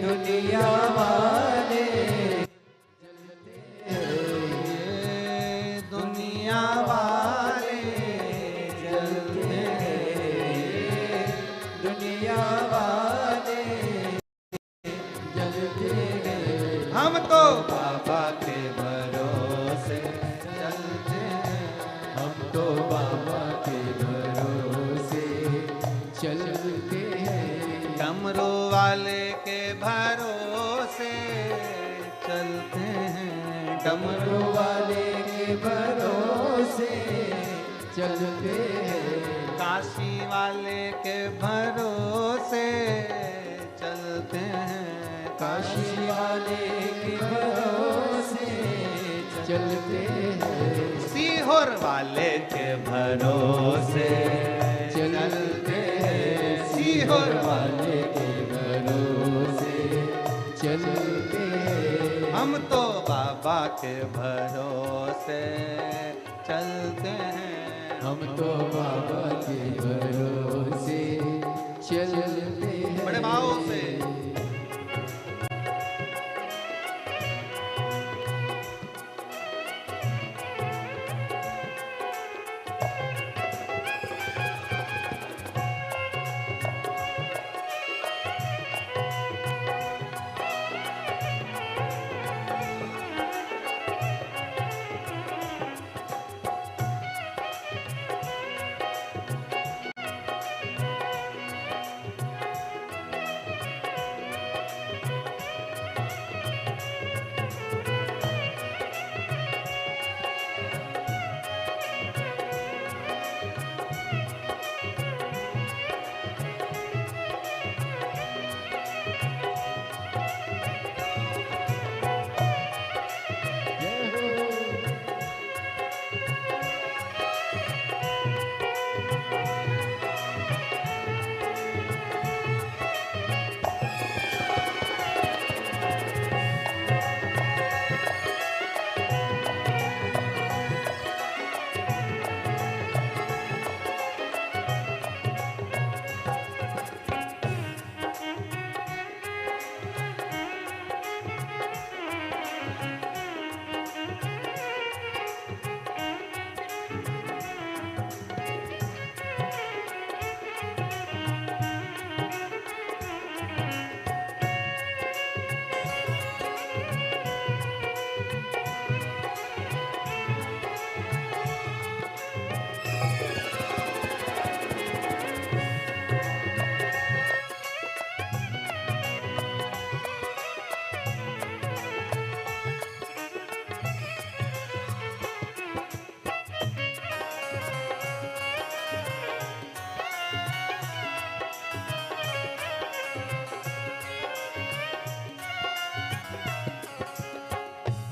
दुनिया वाले चलते हैं, ये दुनिया वाले चलते हैं, दुनिया वाले चलते हैं। हम तो बाबा के भरोसे चलते हैं, हम तो बाबा के भरोसे चलते हैं। डमरू वाले के भरोसे चलते हैं, डमरू वाले के भरोसे चलते हैं। काशी वाले के भरोसे चलते हैं, काशी वाले के भरोसे चलते हैं। सीहोर वाले के भरोसे चलते हैं, सीहोर वाले के भरोसे चलते हैं। हम तो बाबा के भरोसे चलते हैं, हम तो बाबा के भरोसे चलते हैं। बड़े भाव से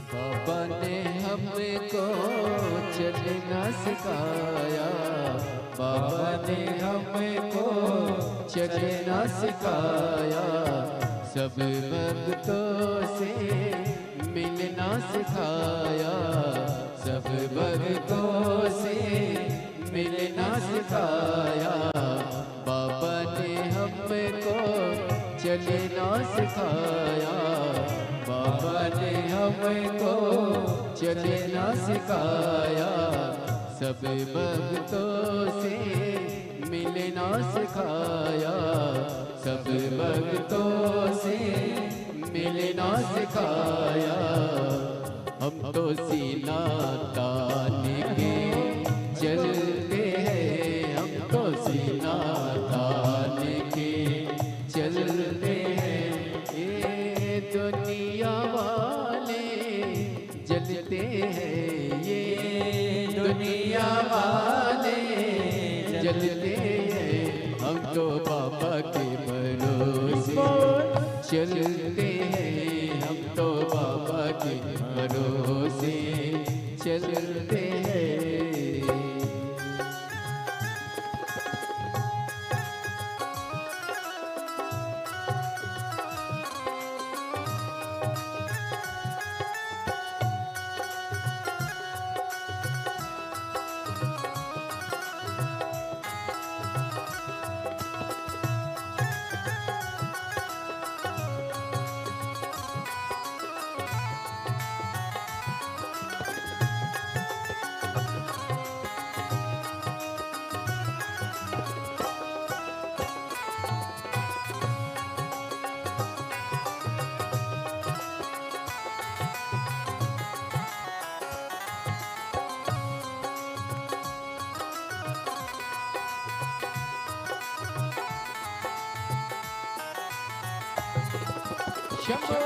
बाबा ने हमको चलना सिखाया, बाबा ने हमको चलना सिखाया। सब भक्तों से मिलना सिखाया, सब भक्तों से मिलना सिखाया। बाबा ने हमको चलना सिखाया, बाबा ने हमको चलना सिखाया। सब भक्तों से मिलना सिखाया, सब भक्तों से मिलना सिखाया, हम तो सीना तान के चलते हैं, हम तो सीना तान के चलते हैं। ये दुनिया वाले जलते हैं, ये दुनिया वाले जलते हैं, हम तो बाबा के भरोसे चलते हैं, हम तो बाबा के भरोसे चलते हैं। शंभो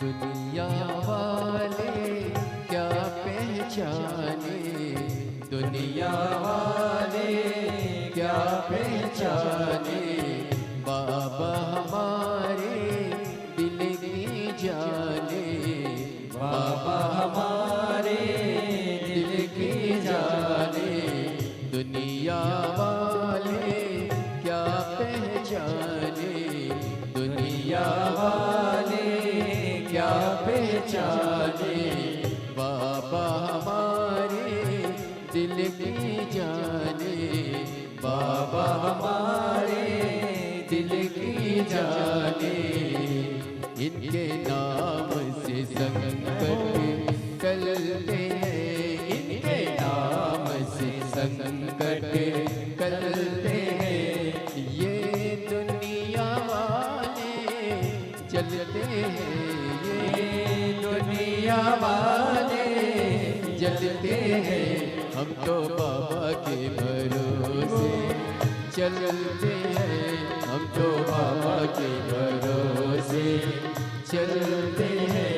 दुनिया वाले क्या पहचाने, दुनिया वाले क्या पहचाने, बाबा हमारे दिल की जाने, बाबा हमारे दिल की जाने। दुनिया वाले क्या पहचाने, दुनिया वाले क्या पहचाने, बाबा हमारे दिल की जाने, बाबा हमारे दिल की जाने। इनके नाम से संकट टलते हैं, इनके नाम से संकट टलते हैं। ये दुनिया वाले चलते हैं, ये दुनिया वाले जलते हैं, हम तो बाबा के भरोसे चलते हैं, हम तो बाबा के भरोसे चलते हैं।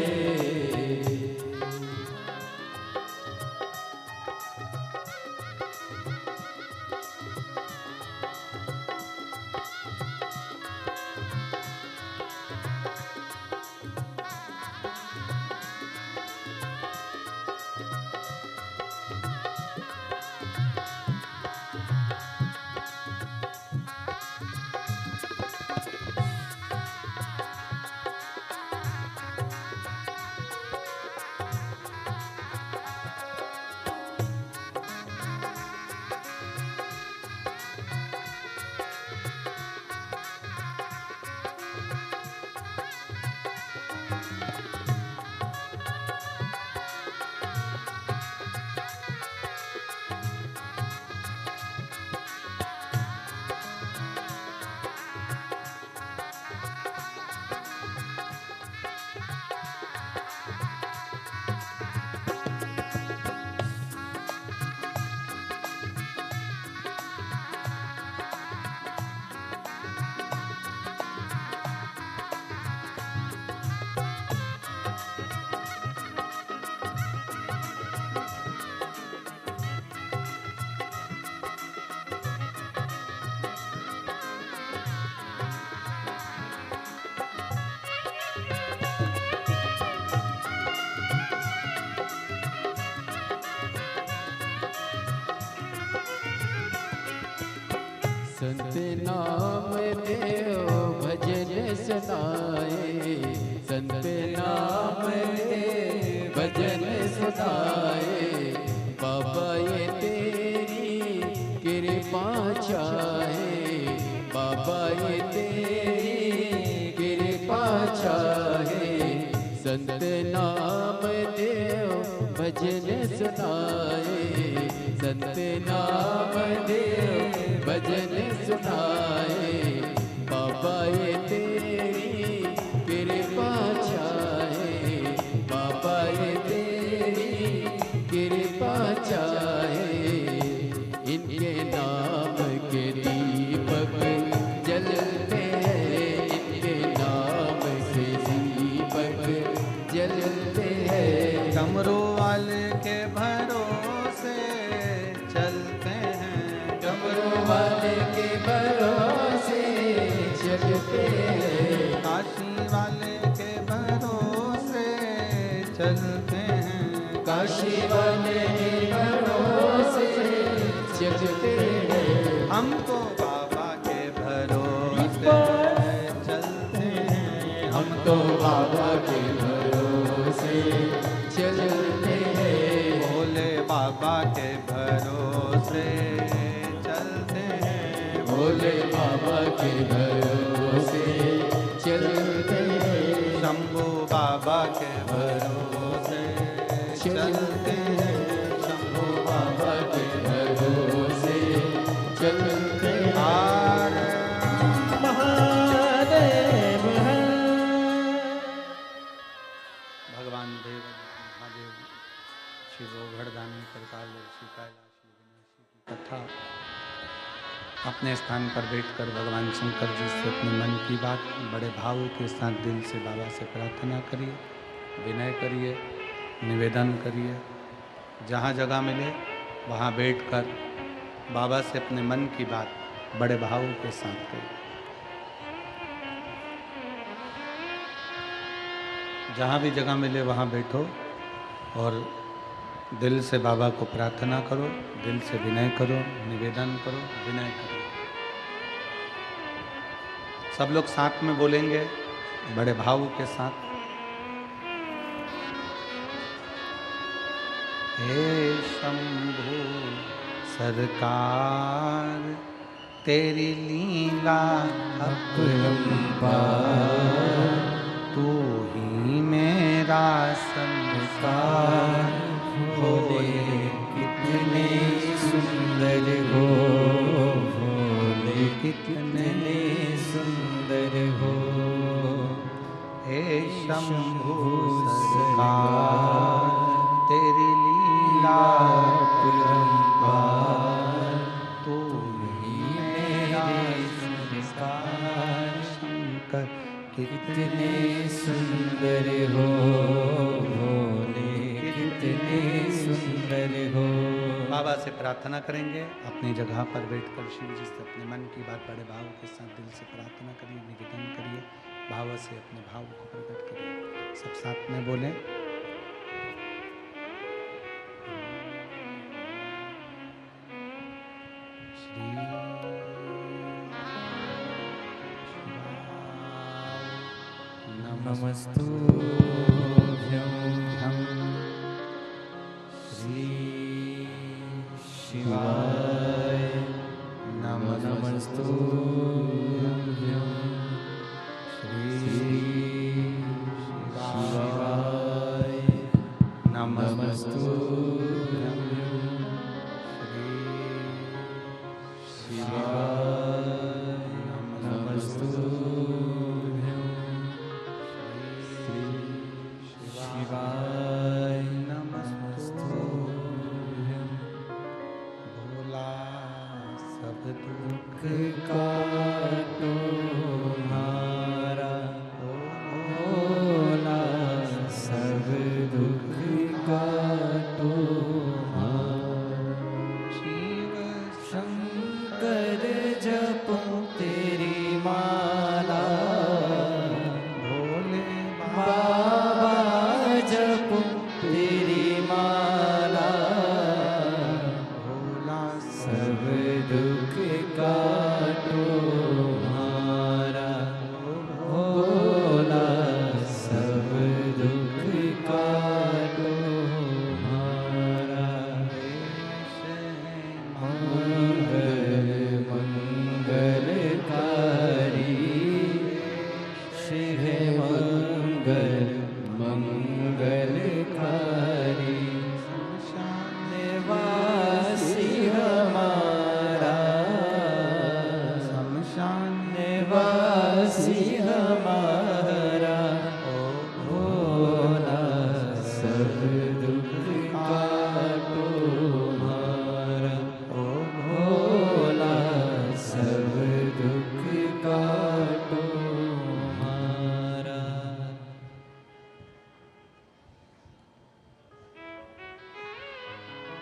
संत नाम देव भजन सुनाए, संत नाम देव भजन सुनाए। बाबा ये तेरी कृपा चाहे, बाबा ये तेरी कृपा चाहे। संत नाम देव भजन सुनाए, संत नाम देव भजन सुनाए। बाबा ये तेरी कृपा चाहे, बाबा ये तेरी कृपा चाहे। इनके नाम के दीपक जलते हैं, इनके नाम से दीपक जलते हैं। डमरू वाले के भरोसे चलते हैं, डमरू वाले के भरोसे चलते हैं। काशी वाले के भरोसे चलते हैं, काशी वाले के भरोसे चलते हैं। हम तो बाबा के भरोसे चलते हैं, हम तो बाबा के भरोसे चलते हैं। भोले बाबा के भरोसे चलते हैं, भोले बाबा के भरोसे चलते हैं। शंभू बाबा के भरोसे चलते हैं, शंभू बाबा के भरोसे चलते हैं। हार महादेव है। भगवान देव महादेव शिव घड़दानी कृपालदर्शी कैलाशी विनाशी की कथा अपने स्थान पर बैठकर भगवान शंकर जी से अपने मन की बात बड़े भाव के साथ दिल से बाबा से प्रार्थना करिए, विनय करिए, निवेदन करिए। जहाँ जगह मिले वहाँ बैठकर बाबा से अपने मन की बात बड़े भाव के साथ करिए। जहाँ भी जगह मिले वहाँ बैठो और दिल से बाबा को प्रार्थना करो, दिल से विनय करो, निवेदन करो, विनय करो। सब लोग साथ में बोलेंगे बड़े भाव के साथ। हे शंभू सरकार तेरी लीला अपरंपार, तू ही मेरा संसार। भोले कितने सुंदर हो, भोले कितने सुंदर हो। हे शंभू सरकार तेरी लीला अपरंपार, तू ही मेरा संसार। शंकर कितने सुंदर हो, भोले कितने सुंदर हो। बाबा से प्रार्थना करेंगे। अपनी जगह पर बैठकर शिव जी से अपने मन की बात बड़े भाव के साथ दिल से प्रार्थना करिए, निवेदन करिए, भाव से अपने भाव को प्रकट करिए। सब साथ में बोलें। नमस्तुभ्यं श्री शिवाय नमः। नमस्तुभ्यं श्री शिवाय नमः। नमस्तुभ्यं श्री शिवाय नमस्तुभ्यं शिवाय नमस्तुभ्यं। भोला सब दुख काटो हमारा, भोला सब दुख काटो हमारा। शिव शंकर जपो तेरी माला, भोले बाबा जपो तेरी माला। भोला सब दुख काटो तुम्हारा, भोला सब दुख काटो हमारा। मंगल मंगलकारी शिव मंगल मंगलकारी, निवासी हमारा, शमशान निवासी हमारा, भोला सब दुख काटो हमारा, भोला सब दुख काटो हमारा।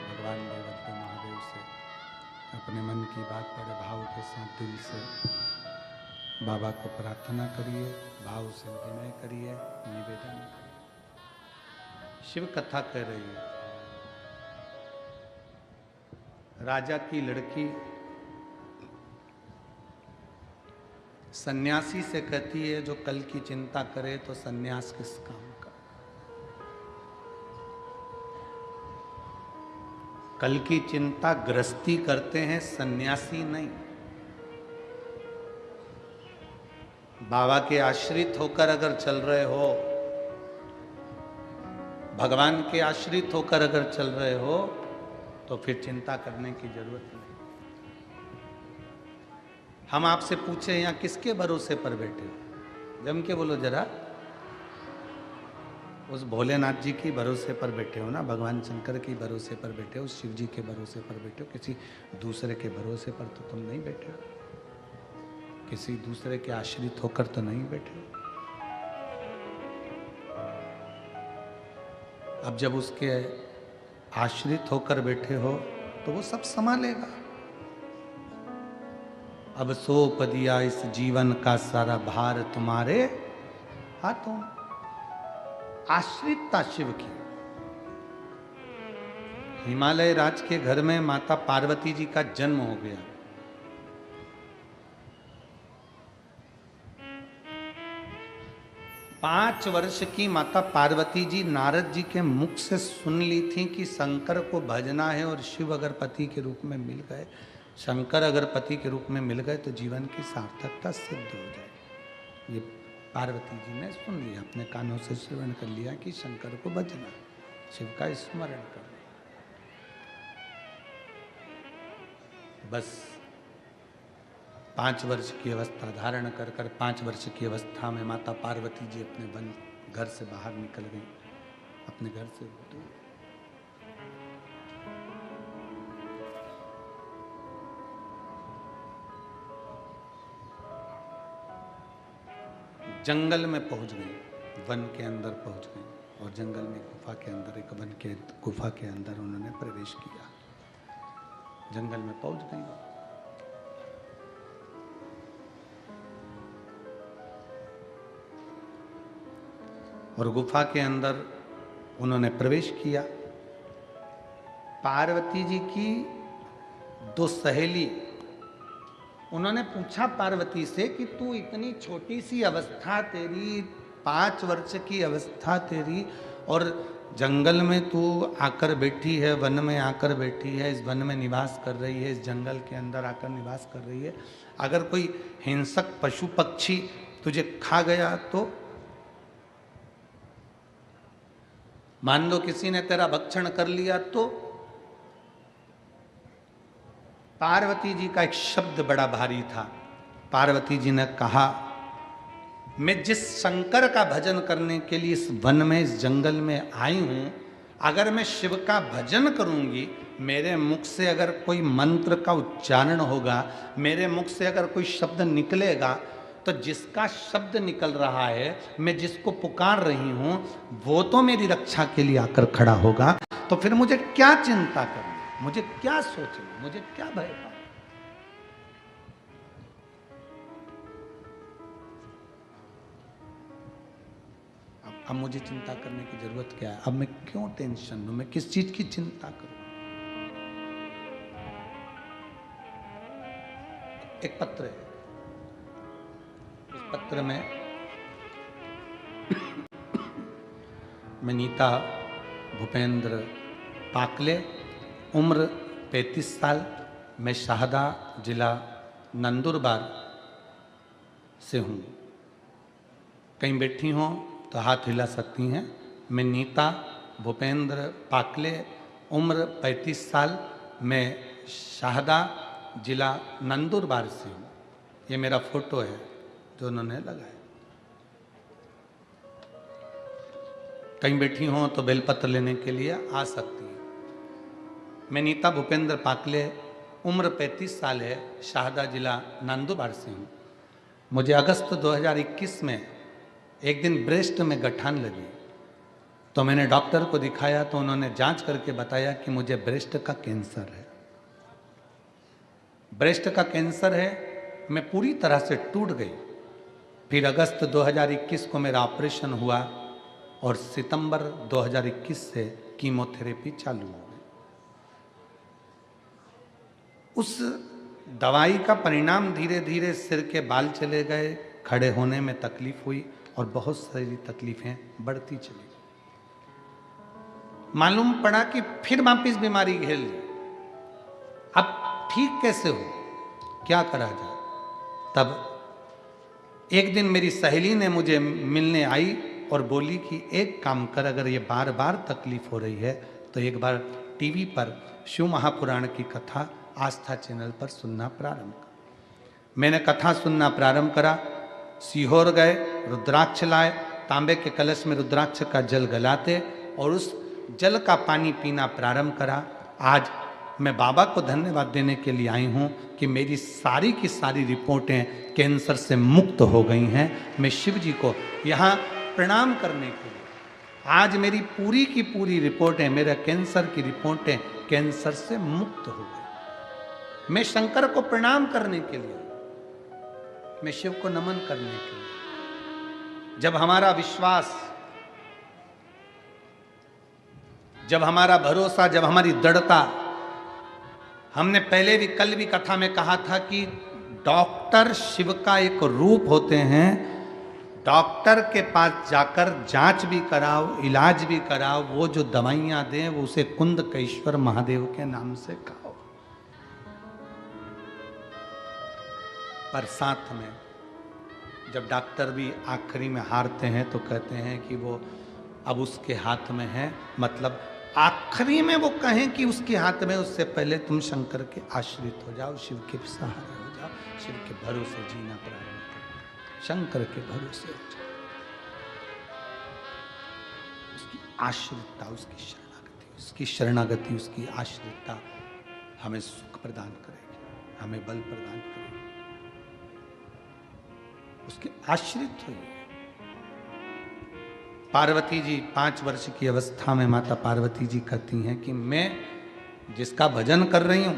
भगवान देवत्व महादेव से अपने मन की बात बड़े भाव के साथ दिल से बाबा को प्रार्थना करिए, भाव से विनय करिए, निवेदन करिए। शिव कथा कह रही है। राजा की लड़की सन्यासी से कहती है, जो कल की चिंता करे तो सन्यास किस काम का। कल की चिंता गृहस्थी करते हैं, सन्यासी नहीं। बाबा के आश्रित होकर अगर चल रहे हो, भगवान के आश्रित होकर अगर चल रहे हो, तो फिर चिंता करने की जरूरत नहीं। हम आपसे पूछे यहां किसके भरोसे पर बैठे हो, जम के बोलो जरा। उस भोलेनाथ जी की भरोसे पर बैठे हो ना, भगवान शंकर की भरोसे पर बैठे हो, शिव जी के भरोसे पर बैठे हो। किसी दूसरे के भरोसे पर तो तुम नहीं बैठे हो, किसी दूसरे के आश्रित होकर तो नहीं बैठे हो। अब जब उसके आश्रित होकर बैठे हो तो वो सब संभालेगा। अब सौंप दिया इस जीवन का सारा भार तुम्हारे हाथों। आश्रितता शिव की। हिमालय राज के घर में माता पार्वती जी का जन्म हो गया। पांच वर्ष की माता पार्वती जी नारद जी के मुख से सुन ली थी कि शंकर को भजना है, और शिव अगर पति के रूप में मिल गए, शंकर अगर पति के रूप में मिल गए तो जीवन की सार्थकता सिद्ध हो जाए। ये पार्वती जी ने सुन लिया, अपने कानों से श्रवण कर लिया कि शंकर को भजना, शिव का स्मरण करना। बस 5 वर्ष की अवस्था धारण कर 5 वर्ष की अवस्था में माता पार्वती जी अपने वन घर से बाहर निकल गई, अपने घर से दूर। जंगल में पहुंच गई, वन के अंदर पहुंच गई, और जंगल में गुफा के अंदर, एक वन के गुफा के अंदर उन्होंने प्रवेश किया। जंगल में पहुंच गई और गुफा के अंदर उन्होंने प्रवेश किया। पार्वती जी की 2 सहेली, उन्होंने पूछा पार्वती से कि तू इतनी छोटी सी अवस्था तेरी, 5 वर्ष की अवस्था तेरी, और जंगल में तू आकर बैठी है, वन में आकर बैठी है, इस वन में निवास कर रही है, इस जंगल के अंदर आकर निवास कर रही है। अगर कोई हिंसक पशु पक्षी तुझे खा गया तो, मान लो किसी ने तेरा भक्षण कर लिया तो। पार्वती जी का एक शब्द बड़ा भारी था। पार्वती जी ने कहा, मैं जिस शंकर का भजन करने के लिए इस वन में, इस जंगल में आई हूं, अगर मैं शिव का भजन करूंगी, मेरे मुख से अगर कोई मंत्र का उच्चारण होगा, मेरे मुख से अगर कोई शब्द निकलेगा, तो जिसका शब्द निकल रहा है, मैं जिसको पुकार रही हूं, वो तो मेरी रक्षा के लिए आकर खड़ा होगा। तो फिर मुझे क्या चिंता करनी, मुझे क्या सोचना, मुझे क्या भय पाना। अब मुझे चिंता करने की जरूरत क्या है? अब मैं क्यों टेंशन लूं? मैं किस चीज की चिंता करूं? एक पत्र है, इस पत्र में मैं नीता भूपेंद्र पाकले, उम्र 35 साल, मैं शाहदा जिला नंदुरबार से हूँ। कहीं बैठी हों तो हाथ हिला सकती हैं। मैं नीता भूपेंद्र पाकले, उम्र 35 साल, मैं शाहदा जिला नंदुरबार से हूँ। ये मेरा फोटो है जो उन्होंने लगाया। कहीं बैठी हों तो बेलपत्र लेने के लिए आ सकती हैं। मैं नीता भूपेंद्र पाकले, उम्र 35 साल है, शाहदा जिला नंदुरबार से हूँ। मुझे अगस्त 2021 में एक दिन ब्रेस्ट में गठान लगी, तो मैंने डॉक्टर को दिखाया तो उन्होंने जांच करके बताया कि मुझे ब्रेस्ट का कैंसर है। ब्रेस्ट का कैंसर है। मैं पूरी तरह से टूट गई। फिर अगस्त 2021 को मेरा ऑपरेशन हुआ और सितंबर 2021 से कीमोथेरेपी चालू हो गई। उस दवाई का परिणाम धीरे धीरे सिर के बाल चले गए, खड़े होने में तकलीफ हुई और बहुत सारी तकलीफें बढ़ती चली। मालूम पड़ा कि फिर वापिस बीमारी घेर ली। अब ठीक कैसे हो, क्या करा जाए? तब एक दिन मेरी सहेली ने मुझे मिलने आई और बोली कि एक काम कर, अगर ये बार बार तकलीफ हो रही है तो एक बार टीवी पर शिव महापुराण की कथा आस्था चैनल पर सुनना प्रारंभ कर। मैंने कथा सुनना प्रारंभ करा। सीहोर गए, रुद्राक्ष लाए, तांबे के कलश में रुद्राक्ष का जल गलाते और उस जल का पानी पीना प्रारंभ करा। आज मैं बाबा को धन्यवाद देने के लिए आई हूँ कि मेरी सारी की सारी रिपोर्टें कैंसर से मुक्त हो गई हैं। मैं शिव जी को यहाँ प्रणाम करने के लिए, आज मेरी पूरी की पूरी रिपोर्टें, मेरा कैंसर की रिपोर्टें कैंसर से मुक्त हो गई। मैं शंकर को प्रणाम करने के लिए, मैं शिव को नमन करने के लिए। जब हमारा विश्वास, जब हमारा भरोसा, जब हमारी दृढ़ता, हमने पहले भी, कल भी कथा में कहा था कि डॉक्टर शिव का एक रूप होते हैं। डॉक्टर के पास जाकर जांच भी कराओ, इलाज भी कराओ, वो जो दवाइयां दें वो उसे कुंदकेश्वर महादेव के नाम से खाओ। पर साथ में जब डॉक्टर भी आखिरी में हारते हैं तो कहते हैं कि वो अब उसके हाथ में है, मतलब आखिरी में वो कहें कि उसके हाथ में, उससे पहले तुम शंकर के आश्रित हो जाओ, शिव के सहारे हो जाओ, शिव के भरोसे जीना प्रारंभ करो, शंकर के भरोसे हो जाओ। उसकी आश्रितता, उसकी शरणागति, उसकी आश्रितता हमें सुख प्रदान करेगी, हमें बल प्रदान करेगी। उसके आश्रित होइए। पार्वती जी 5 वर्ष की अवस्था में माता पार्वती जी कहती हैं कि मैं जिसका भजन कर रही हूं,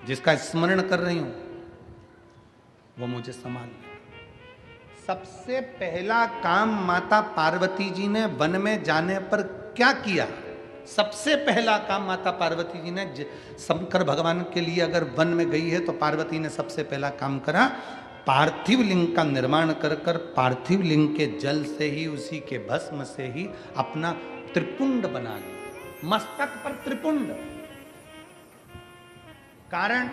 जिसका स्मरण कर रही हूं, वो मुझे संभाल ले। सबसे पहला काम माता पार्वती जी ने वन में जाने पर क्या किया? सबसे पहला काम माता पार्वती जी ने, शंकर भगवान के लिए अगर वन में गई है तो पार्वती ने सबसे पहला काम करा, पार्थिव लिंग का निर्माण कर कर पार्थिव लिंग के जल से ही, उसी के भस्म से ही अपना त्रिपुंड बना लिया, मस्तक पर त्रिपुंड। कारण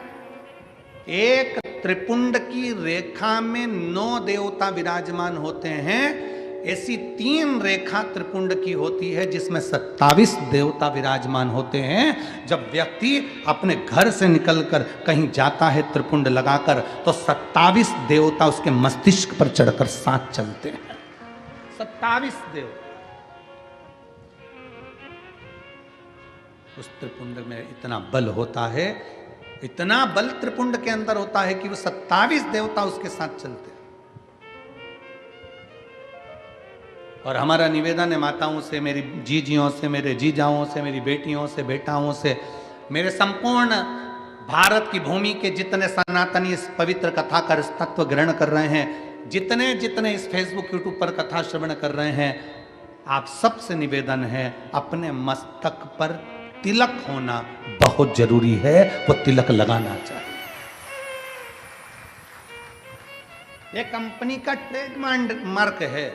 एक त्रिपुंड की रेखा में 9 देवता विराजमान होते हैं, ऐसी 3 रेखा त्रिपुंड की होती है जिसमें 27 देवता विराजमान होते हैं। जब व्यक्ति अपने घर से निकलकर कहीं जाता है त्रिपुंड लगाकर, तो 27 देवता उसके मस्तिष्क पर चढ़कर साथ चलते हैं। 27 देवता उस त्रिपुंड में इतना बल होता है, इतना बल त्रिपुंड के अंदर होता है कि वो 27 देवता उसके साथ चलते हैं। और हमारा निवेदन है माताओं से, मेरी जीजियों से, मेरे जीजाओं से, मेरी बेटियों से, बेटाओं से, मेरे संपूर्ण भारत की भूमि के जितने सनातनी इस पवित्र कथा का तत्व ग्रहण कर रहे हैं, जितने जितने इस फेसबुक यूट्यूब पर कथा श्रवण कर रहे हैं, आप सबसे निवेदन है अपने मस्तक पर तिलक होना बहुत जरूरी है, वो तिलक लगाना चाहिए। ये कंपनी का ट्रेडमार्क मार्क है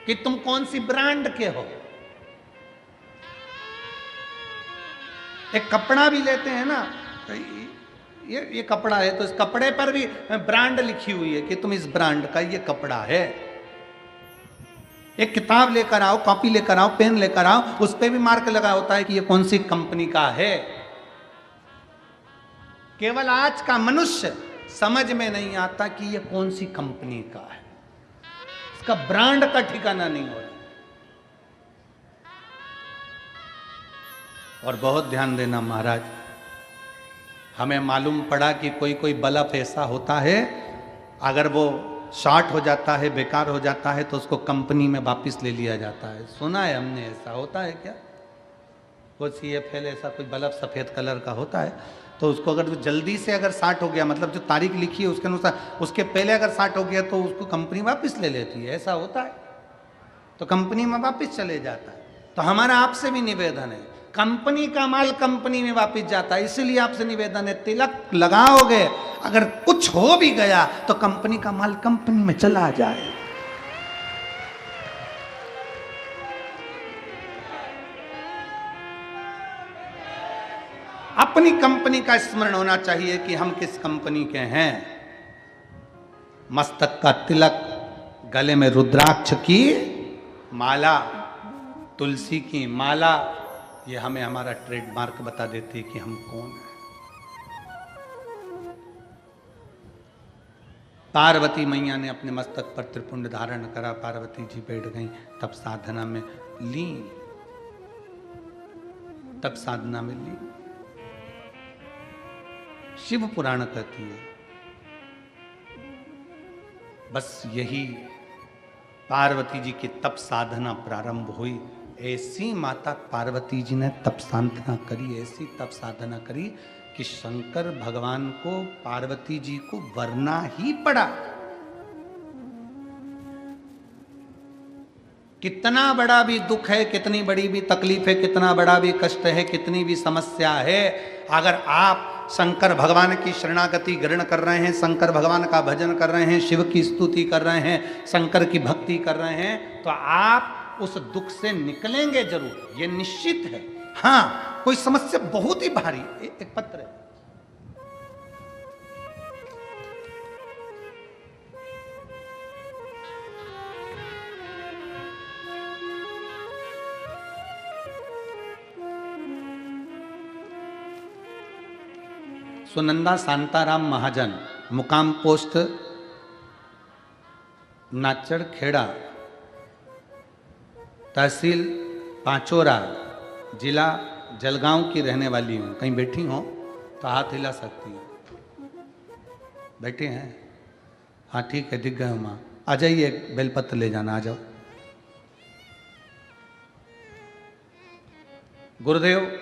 कि तुम कौन सी ब्रांड के हो। एक कपड़ा भी लेते हैं ना, ये कपड़ा है तो इस कपड़े पर भी ब्रांड लिखी हुई है कि तुम इस ब्रांड का ये कपड़ा है। एक किताब लेकर आओ, कॉपी लेकर आओ, पेन लेकर आओ, उस पे भी मार्क लगा होता है कि ये कौन सी कंपनी का है। केवल आज का मनुष्य समझ में नहीं आता कि ये कौन सी कंपनी का है, इसका ब्रांड का ठिकाना नहीं हो रहा। और बहुत ध्यान देना महाराज, हमें मालूम पड़ा कि कोई कोई बल्ब ऐसा होता है, अगर वो शॉर्ट हो जाता है, बेकार हो जाता है, तो उसको कंपनी में वापस ले लिया जाता है। सुना है हमने, ऐसा होता है क्या? वो CFL ऐसा कोई बल्ब सफ़ेद कलर का होता है, तो उसको अगर जल्दी से अगर शॉर्ट हो गया, मतलब जो तारीख लिखी है उसके अनुसार, उसके पहले अगर शॉर्ट हो गया तो उसको कंपनी वापस ले लेती है। ऐसा होता है, तो कंपनी में वापस चले जाता है। तो हमारा आपसे भी निवेदन है, कंपनी का माल कंपनी में वापस जाता है, इसलिए आपसे निवेदन है, तिलक लगाओगे, अगर कुछ हो भी गया तो कंपनी का माल कंपनी में चला जाए। अपनी कंपनी का स्मरण होना चाहिए कि हम किस कंपनी के हैं। मस्तक का तिलक, गले में रुद्राक्ष की माला, तुलसी की माला, ये हमें हमारा ट्रेडमार्क बता देती है कि हम कौन हैं। पार्वती मैया ने अपने मस्तक पर त्रिपुंड धारण करा, पार्वती जी बैठ गई, तब साधना में लीन, तब साधना में लीन। शिव पुराण कहती है, बस यही पार्वती जी की तप साधना प्रारंभ हुई। ऐसी माता पार्वती जी ने तप साधना करी, ऐसी तप साधना करी कि शंकर भगवान को, पार्वती जी को वरना ही पड़ा। कितना बड़ा भी दुख है, कितनी बड़ी भी तकलीफ है, कितना बड़ा भी कष्ट है, कितनी भी समस्या है, अगर आप शंकर भगवान की शरणागति ग्रहण कर रहे हैं, शंकर भगवान का भजन कर रहे हैं, शिव की स्तुति कर रहे हैं, शंकर की भक्ति कर रहे हैं, तो आप उस दुख से निकलेंगे जरूर, ये निश्चित है। हाँ, कोई समस्या बहुत ही भारी, एक पत्र है, सुनंदा शांताराम महाजन, मुकाम पोस्ट नाचड़ खेड़ा, तहसील पांचोरा, जिला जलगांव की रहने वाली हूँ। कहीं बैठी हो तो हाथ हिला सकती हो। बैठे हैं? हाँ ठीक है, दिख गए हो माँ। आ जाइए, बेलपत्र ले जाना, आ जाओ। गुरुदेव,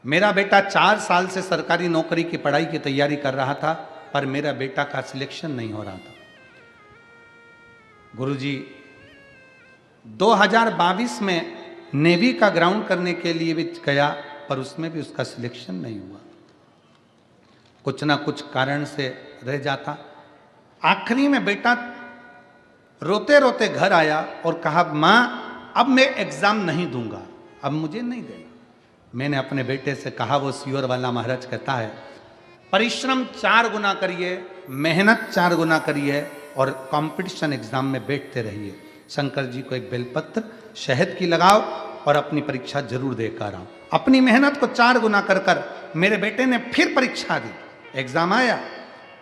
मेरा बेटा 4 साल से सरकारी नौकरी की पढ़ाई की तैयारी कर रहा था, पर मेरा बेटा का सिलेक्शन नहीं हो रहा था। गुरुजी, 2022 में नेवी का ग्राउंड करने के लिए भी गया, पर उसमें भी उसका सिलेक्शन नहीं हुआ, कुछ ना कुछ कारण से रह जाता। आखिरी में बेटा रोते रोते घर आया और कहा, माँ अब मैं एग्जाम नहीं दूंगा, अब मुझे नहीं देना। मैंने अपने बेटे से कहा, वो सियोर वाला महाराज कहता है, परिश्रम 4 गुना करिए, मेहनत 4 गुना करिए और कंपटीशन एग्जाम में बैठते रहिए। शंकर जी को एक बेलपत्र शहद की लगाओ और अपनी परीक्षा जरूर देकर आओ। अपनी मेहनत को 4 गुना कर कर मेरे बेटे ने फिर परीक्षा दी, एग्जाम आया,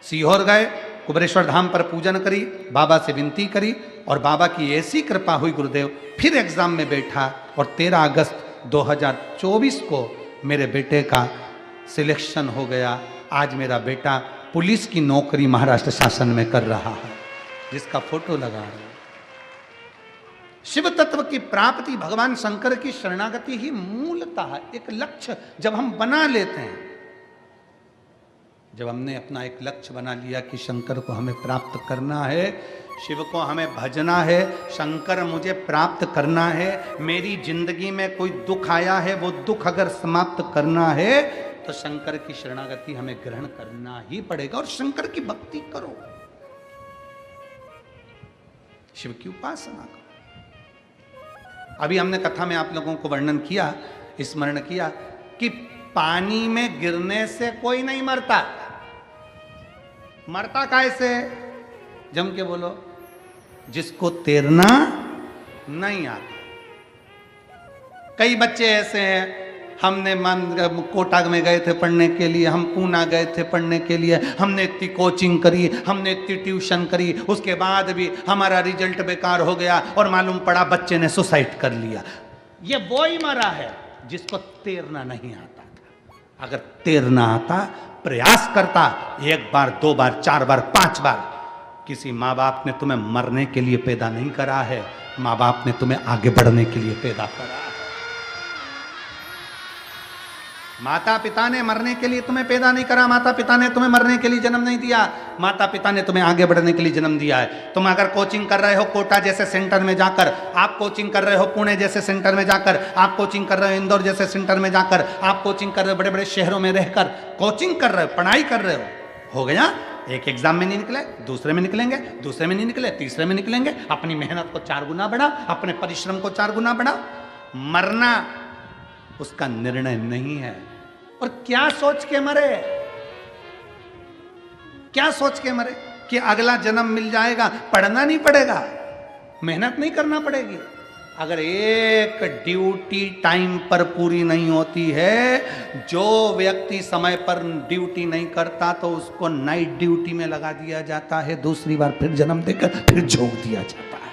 सीहोर गए, कुबरेश्वर धाम पर पूजन करी, बाबा से विनती करी और बाबा की ऐसी कृपा हुई, गुरुदेव फिर एग्जाम में बैठा और 13 अगस्त 2024 को मेरे बेटे का सिलेक्शन हो गया। आज मेरा बेटा पुलिस की नौकरी महाराष्ट्र शासन में कर रहा है, जिसका फोटो लगा रहे हैं। शिव तत्व की प्राप्ति, भगवान शंकर की शरणागति ही मूलतः एक लक्ष्य जब हम बना लेते हैं, जब हमने अपना एक लक्ष्य बना लिया कि शंकर को हमें प्राप्त करना है, शिव को हमें भजना है, शंकर मुझे प्राप्त करना है, मेरी जिंदगी में कोई दुख आया है वो दुख अगर समाप्त करना है तो शंकर की शरणागति हमें ग्रहण करना ही पड़ेगा और शंकर की भक्ति करो, शिव की उपासना करो। अभी हमने कथा में आप लोगों को वर्णन किया, स्मरण किया कि पानी में गिरने से कोई नहीं मरता। मरता कैसे? जम के बोलो, जिसको तैरना नहीं आता। कई बच्चे ऐसे हैं, हमने कोटा में गए थे पढ़ने के लिए, हम पूना गए थे पढ़ने के लिए, हमने इतनी कोचिंग करी, हमने इतनी ट्यूशन करी, उसके बाद भी हमारा रिजल्ट बेकार हो गया और मालूम पड़ा बच्चे ने सुसाइड कर लिया। ये वो ही मरा है जिसको तैरना नहीं आता था। अगर तैरना आता, प्रयास करता, 1 बार 2 बार 4 बार 5 बार, किसी माँ बाप ने तुम्हें मरने के लिए पैदा नहीं करा है, माँ बाप ने तुम्हें आगे बढ़ने के लिए पैदा करा है। माता पिता ने मरने के लिए तुम्हें पैदा नहीं करा, माता पिता ने तुम्हें मरने के लिए जन्म नहीं दिया, माता पिता ने तुम्हें आगे बढ़ने के लिए जन्म दिया है। तुम अगर कोचिंग कर रहे हो कोटा जैसे सेंटर में जाकर, आप कोचिंग कर रहे हो पुणे जैसे सेंटर में जाकर, आप कोचिंग कर रहे हो इंदौर जैसे सेंटर में जाकर, आप कोचिंग कर रहे हो बड़े बड़े शहरों में रहकर, कोचिंग कर रहे हो, पढ़ाई कर रहे हो गया। एक एग्जाम में नहीं निकले, दूसरे में निकलेंगे, दूसरे में नहीं निकले, तीसरे में निकलेंगे। अपनी मेहनत को 4 गुना बढ़ा, अपने परिश्रम को 4 गुना बढ़ा। मरना उसका निर्णय नहीं है। और क्या सोच के मरे, क्या सोच के मरे कि अगला जन्म मिल जाएगा, पढ़ना नहीं पड़ेगा, मेहनत नहीं करना पड़ेगी। अगर एक ड्यूटी टाइम पर पूरी नहीं होती है, जो व्यक्ति समय पर ड्यूटी नहीं करता तो उसको नाइट ड्यूटी में लगा दिया जाता है, दूसरी बार फिर जन्म देकर फिर झोंक दिया जाता है।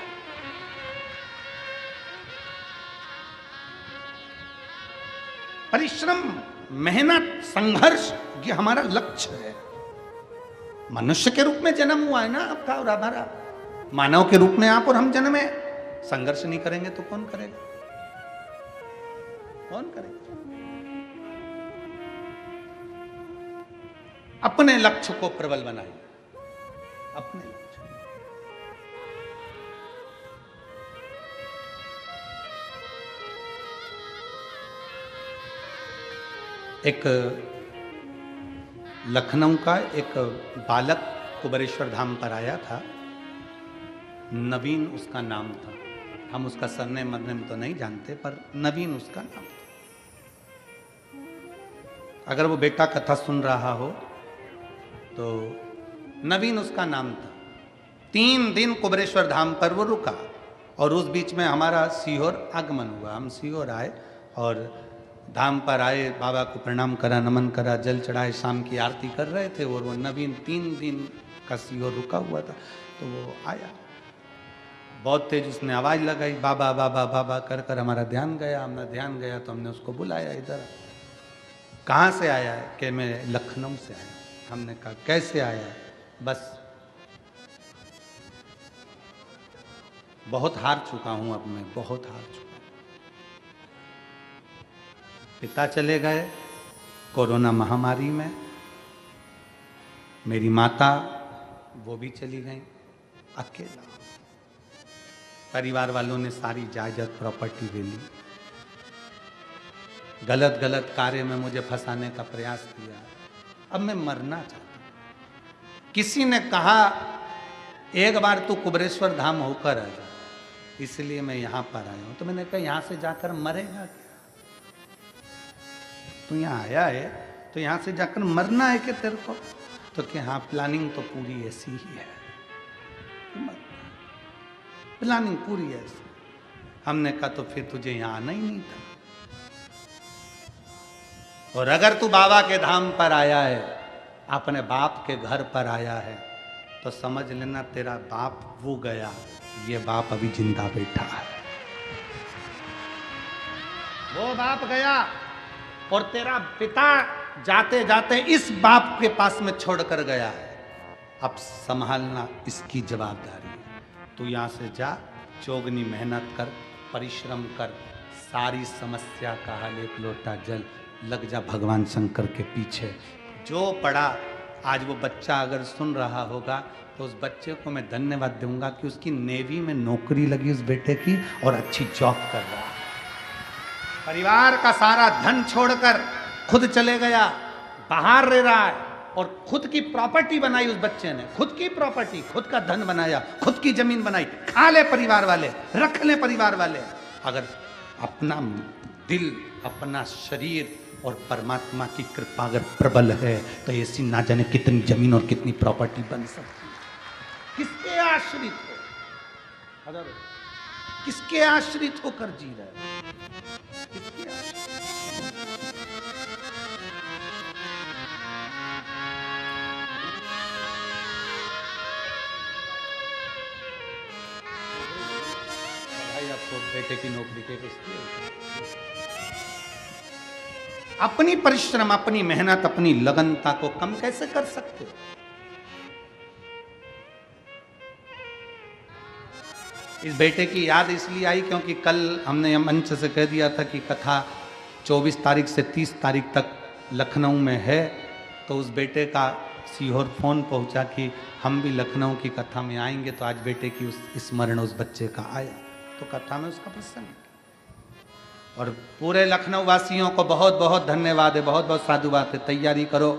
परिश्रम, मेहनत, संघर्ष, ये हमारा लक्ष्य है। मनुष्य के रूप में जन्म हुआ है ना आपका और हमारा, मानव के रूप में आप और हम जन्मे। संघर्ष नहीं करेंगे तो कौन करेगा? कौन करेगा? अपने लक्ष्य को प्रबल बनाइए, अपने लक्ष्य। एक लखनऊ का एक बालक कुबेरेश्वर धाम पर आया था, नवीन उसका नाम था। हम उसका सरनेम मरनेम तो नहीं जानते, पर नवीन उसका नाम था। अगर वो बेटा कथा सुन रहा हो तो नवीन उसका नाम था। 3 दिन कुबेरेश्वर धाम पर वो रुका और उस बीच में हमारा सीहोर आगमन हुआ। हम सीहोर आए और धाम पर आए, बाबा को प्रणाम करा, नमन करा, जल चढ़ाए, शाम की आरती कर रहे थे और वो नवीन 3 दिन का सीहोर रुका हुआ था। तो वो आया, बहुत तेज उसने आवाज़ लगाई, बाबा बाबा बाबा कर कर हमारा ध्यान गया। हमारा ध्यान गया तो हमने उसको बुलाया, इधर कहाँ से आया है? कि मैं लखनऊ से आया। हमने कहा कैसे आया है? बस बहुत हार चुका हूँ, अब मैं बहुत हार चुका हूँ। पिता चले गए कोरोना महामारी में, मेरी माता वो भी चली गई, अकेला। परिवार वालों ने सारी जायदाद प्रॉपर्टी ले ली, गलत गलत कार्य में मुझे फंसाने का प्रयास किया। अब मैं मरना चाहता हूं। किसी ने कहा एक बार तू कुबेरेश्वर धाम होकर आ जा, इसलिए मैं यहां पर आया हूं। तो मैंने कहा यहां से जाकर मरेगा क्या? तू यहाँ आया है तो यहाँ से जाकर मरना है क्या तेरे को? तो कि हाँ, प्लानिंग तो पूरी ऐसी ही है, प्लानिंग पूरी ऐसी। हमने कहा तो फिर तुझे यहाँ आना ही नहीं था। और अगर तू बाबा के धाम पर आया है, अपने बाप के घर पर आया है, तो समझ लेना तेरा बाप वो गया, ये बाप अभी जिंदा बैठा है। वो बाप गया और तेरा पिता जाते जाते इस बाप के पास में छोड़कर गया है। अब संभालना इसकी जवाबदारी है। तू यहाँ से जा, चौगनी मेहनत कर, परिश्रम कर, सारी समस्या का हल एक लोटा जल, लग जा भगवान शंकर के पीछे। जो पड़ा आज वो बच्चा अगर सुन रहा होगा तो उस बच्चे को मैं धन्यवाद दूंगा कि उसकी नेवी में नौकरी लगी उस बेटे की और अच्छी जॉब कर रहा है। परिवार का सारा धन छोड़कर खुद चले गया, बाहर रह रहा है और खुद की प्रॉपर्टी बनाई उस बच्चे ने, खुद की प्रॉपर्टी, खुद का धन बनाया, खुद की जमीन बनाई। खा ले परिवार वाले, रख ले परिवार वाले। अगर अपना दिल, अपना शरीर और परमात्मा की कृपा अगर प्रबल है तो ऐसी ना जाने कितनी जमीन और कितनी प्रॉपर्टी बन सकती है। किसके आश्रित हो? अगर किसके आश्रित होकर जी रहे हो? किसके आश्रित? भाई आपको बेटे की नौकरी के किसकी? अपनी परिश्रम, अपनी मेहनत, अपनी लगनता को कम कैसे कर सकते हो? इस बेटे की याद इसलिए आई क्योंकि कल हमने मंच से कह दिया था कि कथा 24 तारीख से 30 तारीख तक लखनऊ में है। तो उस बेटे का सीहोर फोन पहुंचा कि हम भी लखनऊ की कथा में आएंगे। तो आज बेटे की उस स्मरण उस बच्चे का आया, तो कथा में उसका प्रसंग। और पूरे लखनऊ वासियों को बहुत बहुत धन्यवाद है, बहुत बहुत साधुवाद है। तैयारी करो,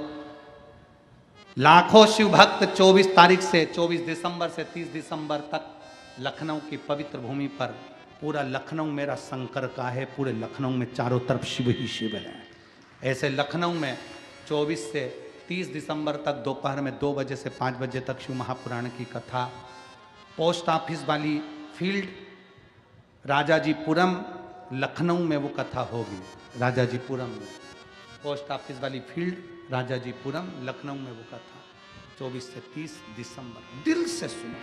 लाखों शिव भक्त 24 तारीख से 24 दिसंबर से 30 दिसंबर तक लखनऊ की पवित्र भूमि पर, पूरा लखनऊ मेरा शंकर का है, पूरे लखनऊ में चारों तरफ शिव ही शिव है। ऐसे लखनऊ में 24 से 30 दिसंबर तक दोपहर में 2 बजे से 5 बजे तक शिव महापुराण की कथा पोस्ट ऑफिस वाली फील्ड राजाजीपुरम लखनऊ में वो कथा होगी। राजाजीपुरम में पोस्ट ऑफिस वाली फील्ड राजाजीपुरम लखनऊ में वो कथा 24 से 30 दिसंबर। दिल से सुनो,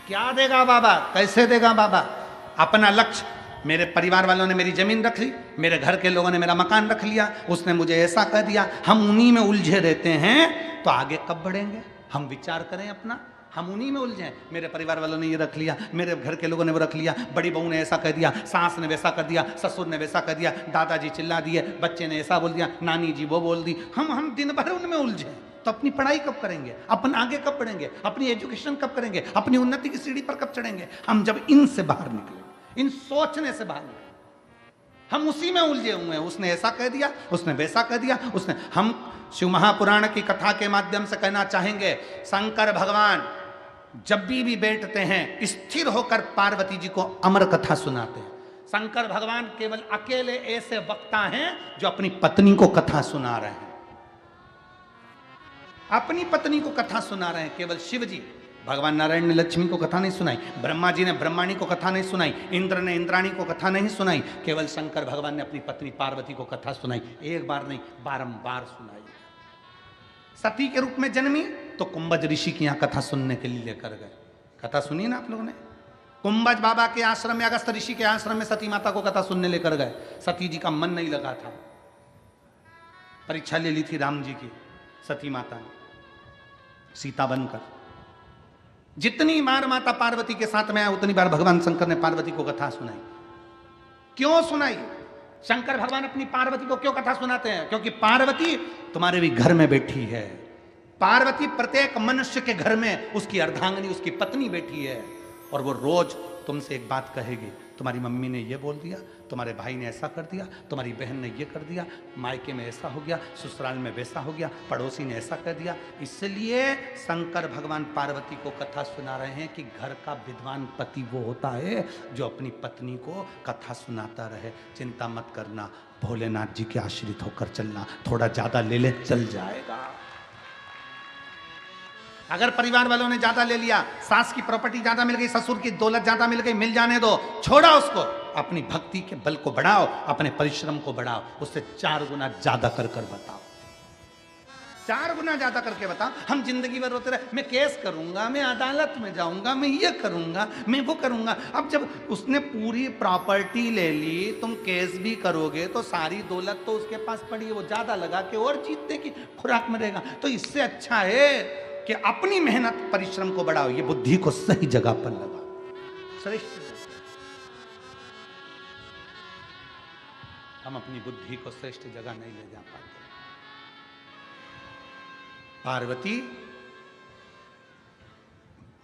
क्या देगा बाबा, कैसे देगा बाबा? अपना लक्ष्य, मेरे परिवार वालों ने मेरी जमीन रख ली, मेरे घर के लोगों ने मेरा मकान रख लिया, उसने मुझे ऐसा कह दिया, हम उन्हीं में उलझे रहते हैं। तो आगे कब बढ़ेंगे? हम विचार करें अपना, हम उन्हीं में उलझे। मेरे परिवार वालों ने ये रख लिया, मेरे घर के लोगों ने वो रख लिया, बड़ी बहू ने ऐसा कह दिया, सास ने वैसा कर दिया, ससुर ने वैसा कर दिया, दादाजी चिल्ला दिए, बच्चे ने ऐसा बोल दिया, नानी जी वो बोल दी। हम दिन भर उनमें उलझे। तो अपनी पढ़ाई कब करेंगे? अपन आगे कब बढ़ेंगे? अपनी एजुकेशन कब करेंगे? अपनी उन्नति की सीढ़ी पर कब चढ़ेंगे? हम जब इनसे बाहर निकलेंगे, इन सोचने से बाहर निकलेंगे। हम उसी में उलझे हुए हैं, उसने ऐसा कह दिया, उसने वैसा कह दिया, उसने। हम शिव महापुराण की कथा के माध्यम से कहना चाहेंगे, शंकर भगवान जब भी बैठते हैं स्थिर होकर पार्वती जी को अमर कथा सुनाते हैं। शंकर भगवान केवल अकेले ऐसे वक्ता हैं जो अपनी पत्नी को कथा सुना रहे हैं, अपनी पत्नी को कथा सुना रहे हैं। केवल शिव जी, भगवान नारायण ने लक्ष्मी को कथा नहीं सुनाई, ब्रह्मा जी ने ब्रह्माणी को कथा नहीं सुनाई, इंद्र ने इंद्राणी को कथा नहीं सुनाई, केवल शंकर भगवान ने अपनी पत्नी पार्वती को कथा सुनाई। एक बार नहीं, बारंबार सुनाई। सती के रूप में जन्मी तो कुंभज ऋषि की यहाँ कथा सुनने के लिए लेकर गए। कथा सुनी ना आप लोगों ने? कुंभज बाबा के आश्रम में, अगस्त ऋषि के आश्रम में सती माता को कथा सुनने लेकर गए। सती जी का मन नहीं लगा था, परीक्षा ले ली थी राम जी की सती माता ने, सीता बनकर। जितनी बार माता पार्वती के साथ में आया उतनी बार भगवान शंकर ने पार्वती को कथा सुनाई। क्यों सुनाई? शंकर भगवान अपनी पार्वती को क्यों कथा सुनाते हैं? क्योंकि पार्वती तुम्हारे भी घर में बैठी है। पार्वती प्रत्येक मनुष्य के घर में उसकी अर्धांगिनी, उसकी पत्नी बैठी है, और वो रोज तुमसे एक बात कहेगी, तुम्हारी मम्मी ने ये बोल दिया, तुम्हारे भाई ने ऐसा कर दिया, तुम्हारी बहन ने ये कर दिया, मायके में ऐसा हो गया, ससुराल में वैसा हो गया, पड़ोसी ने ऐसा कर दिया। इसलिए शंकर भगवान पार्वती को कथा सुना रहे हैं कि घर का विद्वान पति वो होता है जो अपनी पत्नी को कथा सुनाता रहे। चिंता मत करना, भोलेनाथ जी के आश्रित होकर चलना, थोड़ा ज्यादा ले ले चल जाएगा। अगर परिवार वालों ने ज्यादा ले लिया, सास की प्रॉपर्टी ज्यादा मिल गई, ससुर की दौलत ज्यादा मिल गई, मिल जाने दो, छोड़ा उसको। अपनी भक्ति के बल को बढ़ाओ, अपने परिश्रम को बढ़ाओ, उससे 4 गुना ज्यादा कर बताओ, 4 गुना ज्यादा करके बताओ। हम जिंदगी भर रोते रहे, मैं केस करूंगा, मैं अदालत में जाऊंगा, मैं ये करूंगा, मैं वो करूंगा। अब जब उसने पूरी प्रॉपर्टी ले ली, तुम केस भी करोगे तो सारी दौलत तो उसके पास पड़ी है, वो ज्यादा लगा के और जीतने की खुराक में रहेगा। तो इससे अच्छा है कि अपनी मेहनत परिश्रम को बढ़ाओ, ये बुद्धि को सही जगह पर लगाओ। श्रेष्ठ हम अपनी बुद्धि को श्रेष्ठ जगह नहीं ले जा पाते। पार्वती,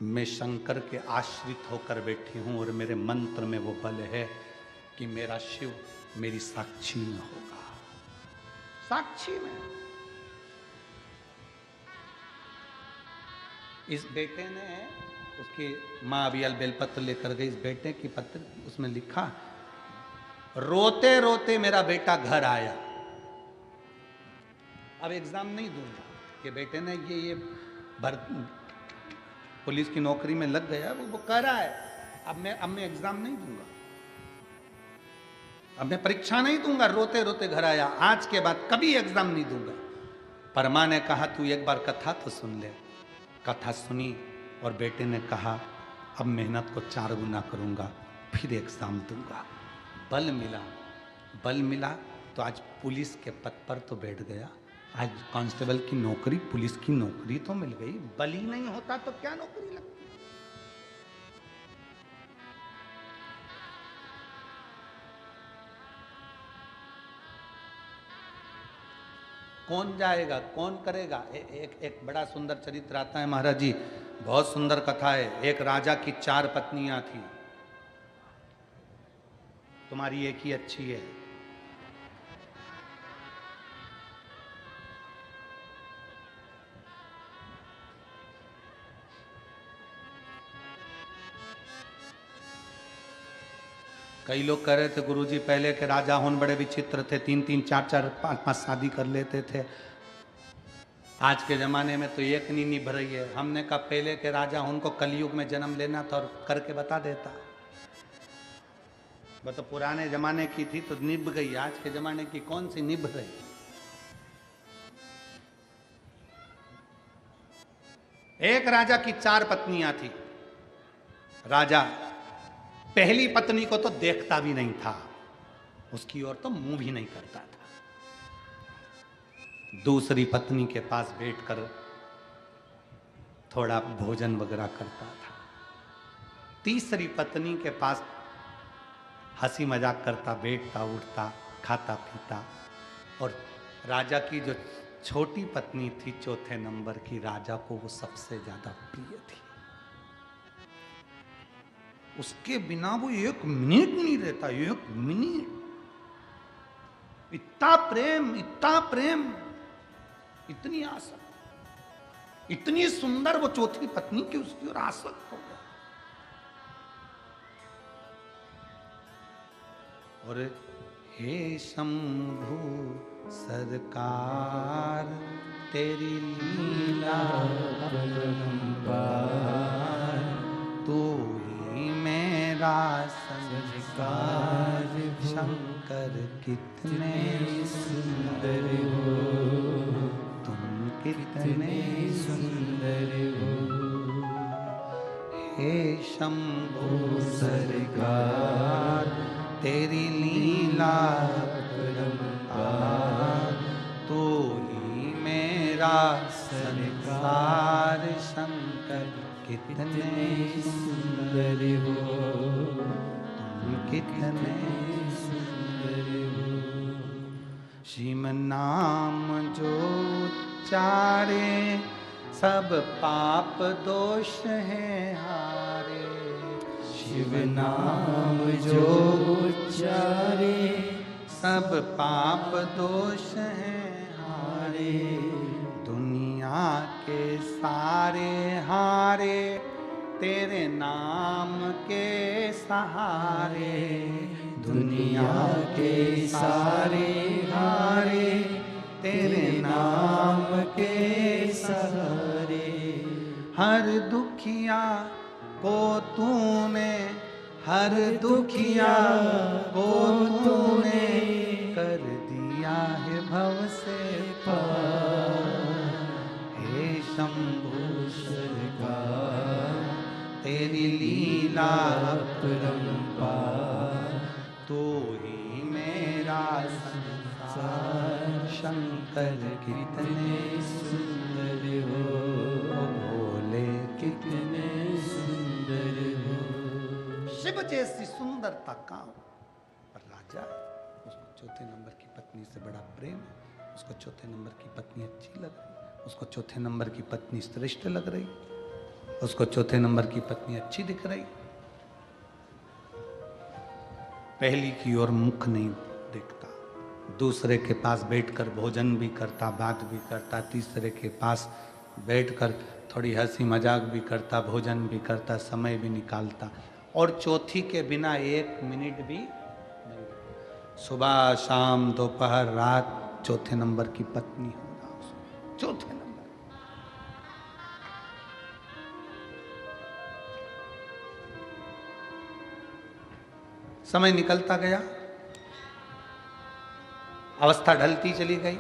मैं शंकर के आश्रित होकर बैठी हूं और मेरे मंत्र में वो बल है कि मेरा शिव मेरी साक्षी में होगा, साक्षी में। इस बेटे ने, उसकी माँ अबियल बेलपत्र लेकर गई, इस बेटे की पत्र, उसमें लिखा, रोते रोते मेरा बेटा घर आया, अब एग्जाम नहीं दूंगा। ये बेटे ने ये पुलिस की नौकरी में लग गया, वो कर रहा है, अब मैं एग्जाम नहीं दूंगा, अब मैं परीक्षा नहीं दूंगा। रोते रोते घर आया, आज के बाद कभी एग्जाम नहीं दूंगा। पर मां ने कहा तू एक बार कथा तो सुन ले। कथा सुनी और बेटे ने कहा अब मेहनत को 4 गुना करूंगा, फिर एग्जाम दूंगा। बल मिला तो आज पुलिस के पद पर तो बैठ गया, आज कांस्टेबल की नौकरी, पुलिस की नौकरी तो मिल गई। बल ही नहीं होता तो क्या नौकरी लगती। कौन जाएगा, कौन करेगा। एक बड़ा सुंदर चरित्र आता है महाराज जी, बहुत सुंदर कथा है। एक राजा की 4 पत्नियां थी, तुम्हारी एक ही अच्छी है। कई लोग कह रहे थे गुरुजी पहले के राजा होन बड़े विचित्र थे, 3-3, 4-4, 5-5 शादी कर लेते थे। आज के जमाने में तो एक नहीं निभ रही है। हमने कहा पहले के राजा उनको कलयुग में जन्म लेना था और करके बता देता। वो तो पुराने जमाने की थी तो निभ गई, आज के जमाने की कौन सी निभ रही। एक राजा की 4 पत्नियां थी। राजा पहली पत्नी को तो देखता भी नहीं था, उसकी ओर तो मुंह भी नहीं करता था। दूसरी पत्नी के पास बैठकर थोड़ा भोजन वगैरह करता था। तीसरी पत्नी के पास हंसी मजाक करता, बैठता उठता, खाता पीता। और राजा की जो छोटी पत्नी थी 4थे नंबर की, राजा को वो सबसे ज्यादा प्रिय थी। उसके बिना वो 1 मिनट नहीं रहता, 1 मिनट। इतना प्रेम, इतना प्रेम, इतनी आसक्त, इतनी सुंदर वो 4थी पत्नी की उसकी ओर आसक्त हो गया। और हे शंभु सरकार तेरी लीला अपरंपार, तू ही मेरा संस्कार। शंकर कितने सुंदर हो, तुम कितने सुंदर हो। हे शंभु सरकार तेरी लीला अपरंपार, तू ही मेरा संसार। शंकर कितने सुंदर हो, तुम कितने सुंदर हो। शिव नाम जो उच्चारे, सब पाप दोष है हारे। शिव नाम जो उच्चारे, सब पाप दोष है हारे। दुनिया के सारे हारे, तेरे नाम के सहारे। दुनिया के सारे हारे, तेरे नाम के सहारे। हर दुखिया को तूने, हर दुखिया को तूने कर दिया है भव से पार। हे शंभु सरकार तेरी लीला अपरंपार, तू ही मेरा संसार। शंकर कितने सुंदर हो, भोले कितने सुंदर हो। शिव जैसी सुंदरता कहाँ। पर राजा उसको 4थे नंबर की पत्नी से बड़ा प्रेम है, उसको 4थे नंबर की पत्नी अच्छी लग रही। उसको चौथे नंबर की पत्नी श्रेष्ठ लग रही, उसको चौथे नंबर की पत्नी अच्छी दिख रही। पहली की ओर मुख नहीं देखता, दूसरे के पास बैठकर भोजन भी करता, बात भी करता, तीसरे के पास बैठकर थोड़ी हंसी मजाक भी करता, भोजन भी करता, समय भी निकालता, और चौथी के बिना 1 मिनट भी नहीं। सुबह शाम दोपहर रात चौथे नंबर की पत्नी होगा, चौथे नंबर। समय निकलता गया, अवस्था ढलती चली गई,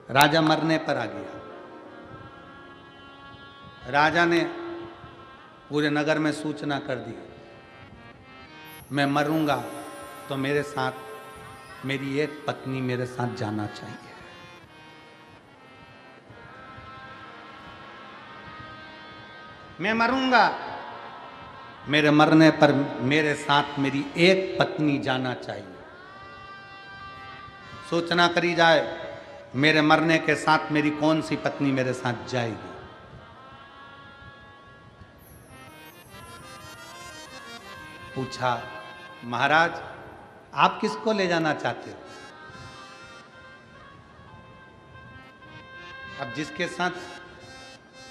राजा मरने पर आ गया। राजा ने पूरे नगर में सूचना कर दी, मैं मरूंगा तो मेरे साथ मेरी एक पत्नी मेरे साथ जाना चाहिए। मैं मरूंगा, मेरे मरने पर मेरे साथ मेरी एक pत्नी जाना चाहिए। सूचना करी जाए मेरे मरने के साथ मेरी कौन सी पत्नी मेरे साथ जाएगी। पूछा, महाराज आप किसको ले जाना चाहते हो? अब जिसके साथ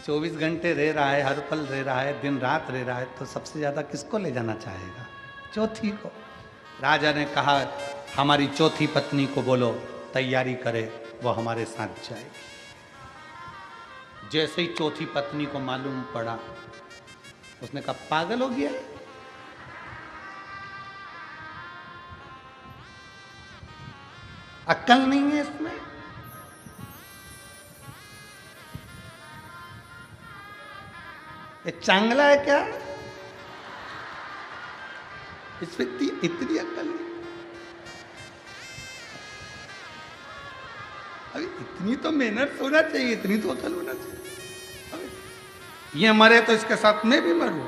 24 घंटे रह रहा है, हर पल रह रहा है, दिन रात रह रहा है, तो सबसे ज्यादा किसको ले जाना चाहेगा? चौथी को। राजा ने कहा, हमारी चौथी पत्नी को बोलो तैयारी करे, वो हमारे साथ जाएगी। जैसे ही चौथी पत्नी को मालूम पड़ा, उसने कहा पागल हो गया, अक्ल नहीं है इसमें। ये चांगला है क्या? इसमें इतनी अक्ल नहीं। अभी इतनी तो मेहनत होना चाहिए, इतनी तो अक्ल होना चाहिए। ये मरे तो इसके साथ मैं भी मरूं।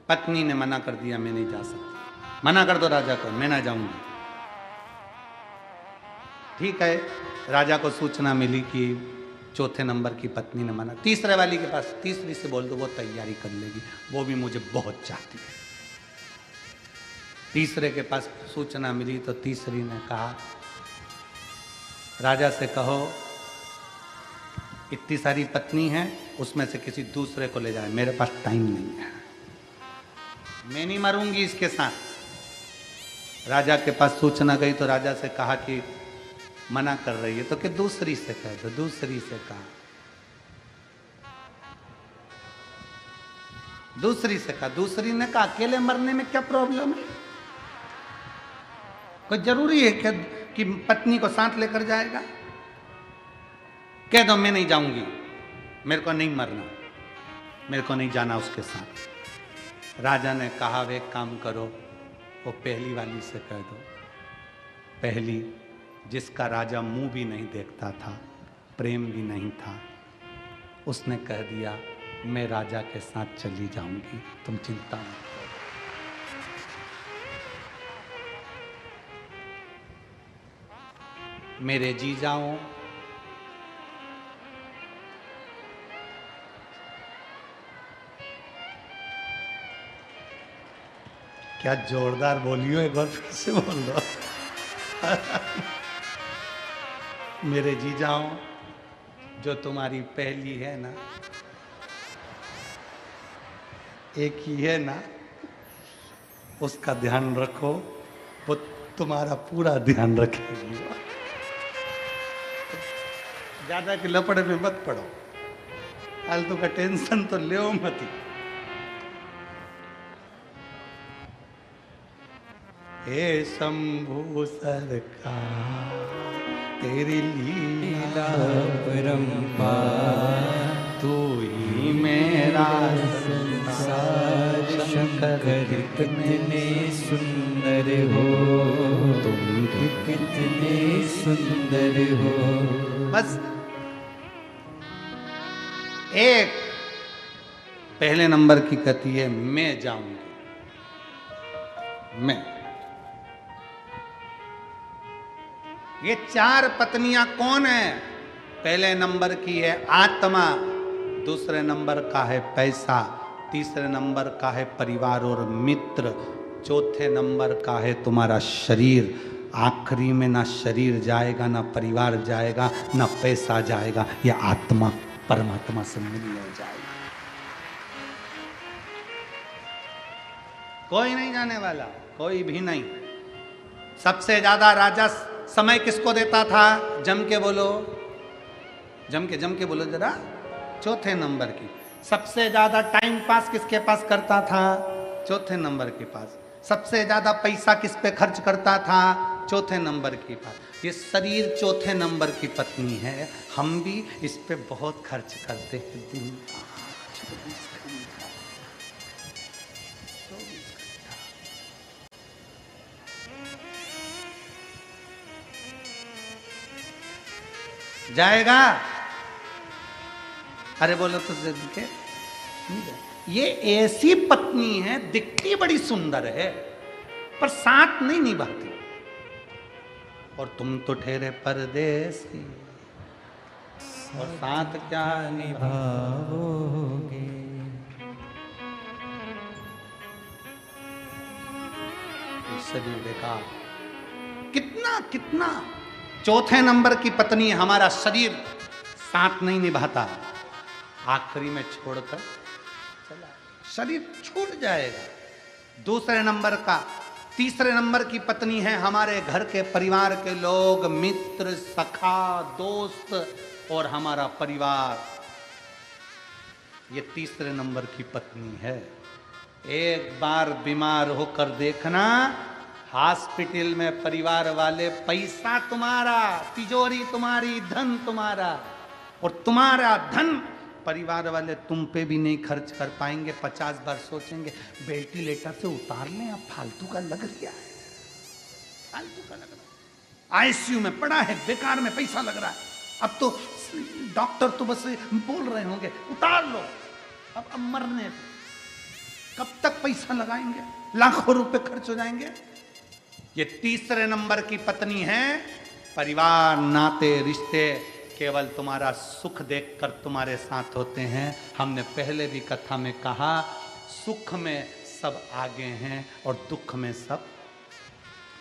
पत्नी ने मना कर दिया, मैं नहीं जा सकती। मना कर दो राजा को, मैं ना जाऊंगी। ठीक है, राजा को सूचना मिली कि चौथे नंबर की पत्नी ने मना। तीसरे वाली के पास, तीसरी से बोल दो, वो तैयारी कर लेगी, वो भी मुझे बहुत चाहती है। तीसरे के पास सूचना मिली तो तीसरी ने कहा, राजा से कहो इतनी सारी पत्नी है, उसमें से किसी दूसरे को ले जाए, मेरे पास टाइम नहीं है, मैं नहीं मरूंगी इसके साथ। राजा के पास सूचना गई तो राजा से कहा कि मना कर रही है, तो कि दूसरी से कह दो। दूसरी से कहा, दूसरी से कहा। दूसरी ने कहा अकेले मरने में क्या प्रॉब्लम है? कोई जरूरी है कि पत्नी को साथ लेकर जाएगा? कह दो मैं नहीं जाऊंगी, मेरे को नहीं मरना, मेरे को नहीं जाना उसके साथ। राजा ने कहा वे काम करो, वो पहली वाली से कह दो। पहली, जिसका राजा मुंह भी नहीं देखता था, प्रेम भी नहीं था, उसने कह दिया मैं राजा के साथ चली जाऊंगी, तुम चिंता मत करो। मेरे जीजाओं, क्या जोरदार बोलियो, एक बार फिर से बोल दो। मेरे जीजाओं, जो तुम्हारी पहली है ना, एक ही है ना, उसका ध्यान रखो, वो तुम्हारा पूरा ध्यान रखेगी। ज्यादा के लपड़े में मत पड़ो, फालतू का टेंशन तो ले मत। हे शंभु सरकार, तेरी लीला परंपार, तू ही मेरा संसार। शंकर कितने सुंदर हो, तुम भी कितने सुंदर हो। बस एक पहले नंबर की कहती है मैं जाऊंगी, मैं। ये 4 पत्नियां कौन है? पहले नंबर की है आत्मा, दूसरे नंबर का है पैसा, तीसरे नंबर का है परिवार और मित्र, चौथे नंबर का है तुम्हारा शरीर। आखिरी में ना शरीर जाएगा, ना परिवार जाएगा, ना पैसा जाएगा, यह आत्मा परमात्मा से मिलने जाएगा। कोई नहीं जाने वाला, कोई भी नहीं। सबसे ज्यादा राजा समय किसको देता था? जम के बोलो, जम के बोलो जरा। चौथे नंबर की। सबसे ज्यादा टाइम पास किसके पास करता था? चौथे नंबर के पास। सबसे ज्यादा पैसा किस पे खर्च करता था? चौथे नंबर के पास। ये शरीर चौथे नंबर की पत्नी है। हम भी इस पे बहुत खर्च करते हैं। दिन 24 घंटा, 24 घंटा। जाएगा? अरे बोलो तो के ये ऐसी पत्नी है, दिखती बड़ी सुंदर है पर साथ नहीं निभाती। और तुम तो ठहरे परदेसी और साथ क्या निभाओगे। शरीर देखा कितना कितना। चौथे नंबर की पत्नी हमारा शरीर साथ नहीं निभाता, आखिरी में छोड़कर चला, शरीर छूट जाएगा। दूसरे नंबर का, तीसरे नंबर की पत्नी है हमारे घर के परिवार के लोग, मित्र, सखा, दोस्त और हमारा परिवार। ये तीसरे नंबर की पत्नी है। एक बार बीमार होकर देखना, हॉस्पिटल में परिवार वाले, पैसा तुम्हारा, तिजोरी तुम्हारी, धन तुम्हारा, और तुम्हारा धन परिवार वाले तुम पे भी नहीं खर्च कर पाएंगे। 50 बार सोचेंगे वेंटिलेटर से उतार लें, अब फालतू का लग गया है, फालतू का लग रहा है, आईसीयू में पड़ा है, बेकार में पैसा लग रहा है। अब तो डॉक्टर तो बस बोल रहे होंगे उतार लो, अब मरने दो। कब तक पैसा लगाएंगे? लाखों रुपए खर्च हो जाएंगे। ये तीसरे नंबर की पत्नी है। परिवार, नाते, रिश्ते केवल तुम्हारा सुख देखकर तुम्हारे साथ होते हैं। हमने पहले भी कथा में कहा, सुख में सब आगे हैं और दुख में सब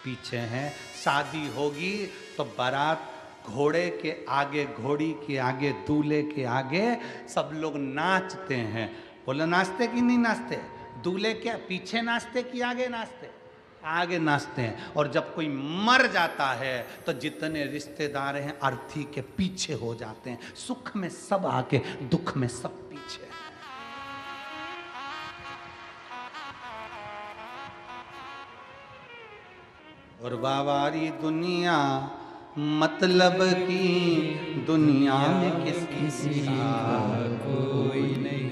पीछे हैं। शादी होगी तो बारात घोड़े के आगे, घोड़ी के आगे, दूल्हे के आगे सब लोग नाचते हैं। बोलो नाचते कि नहीं नाचते? दूल्हे क्या पीछे नाचते कि आगे नाचते? आगे नाचते हैं। और जब कोई मर जाता है तो जितने रिश्तेदार हैं अर्थी के पीछे हो जाते हैं। सुख में सब आगे, दुख में सब पीछे। और बाबारी दुनिया मतलब की दुनिया में किसी का कोई नहीं।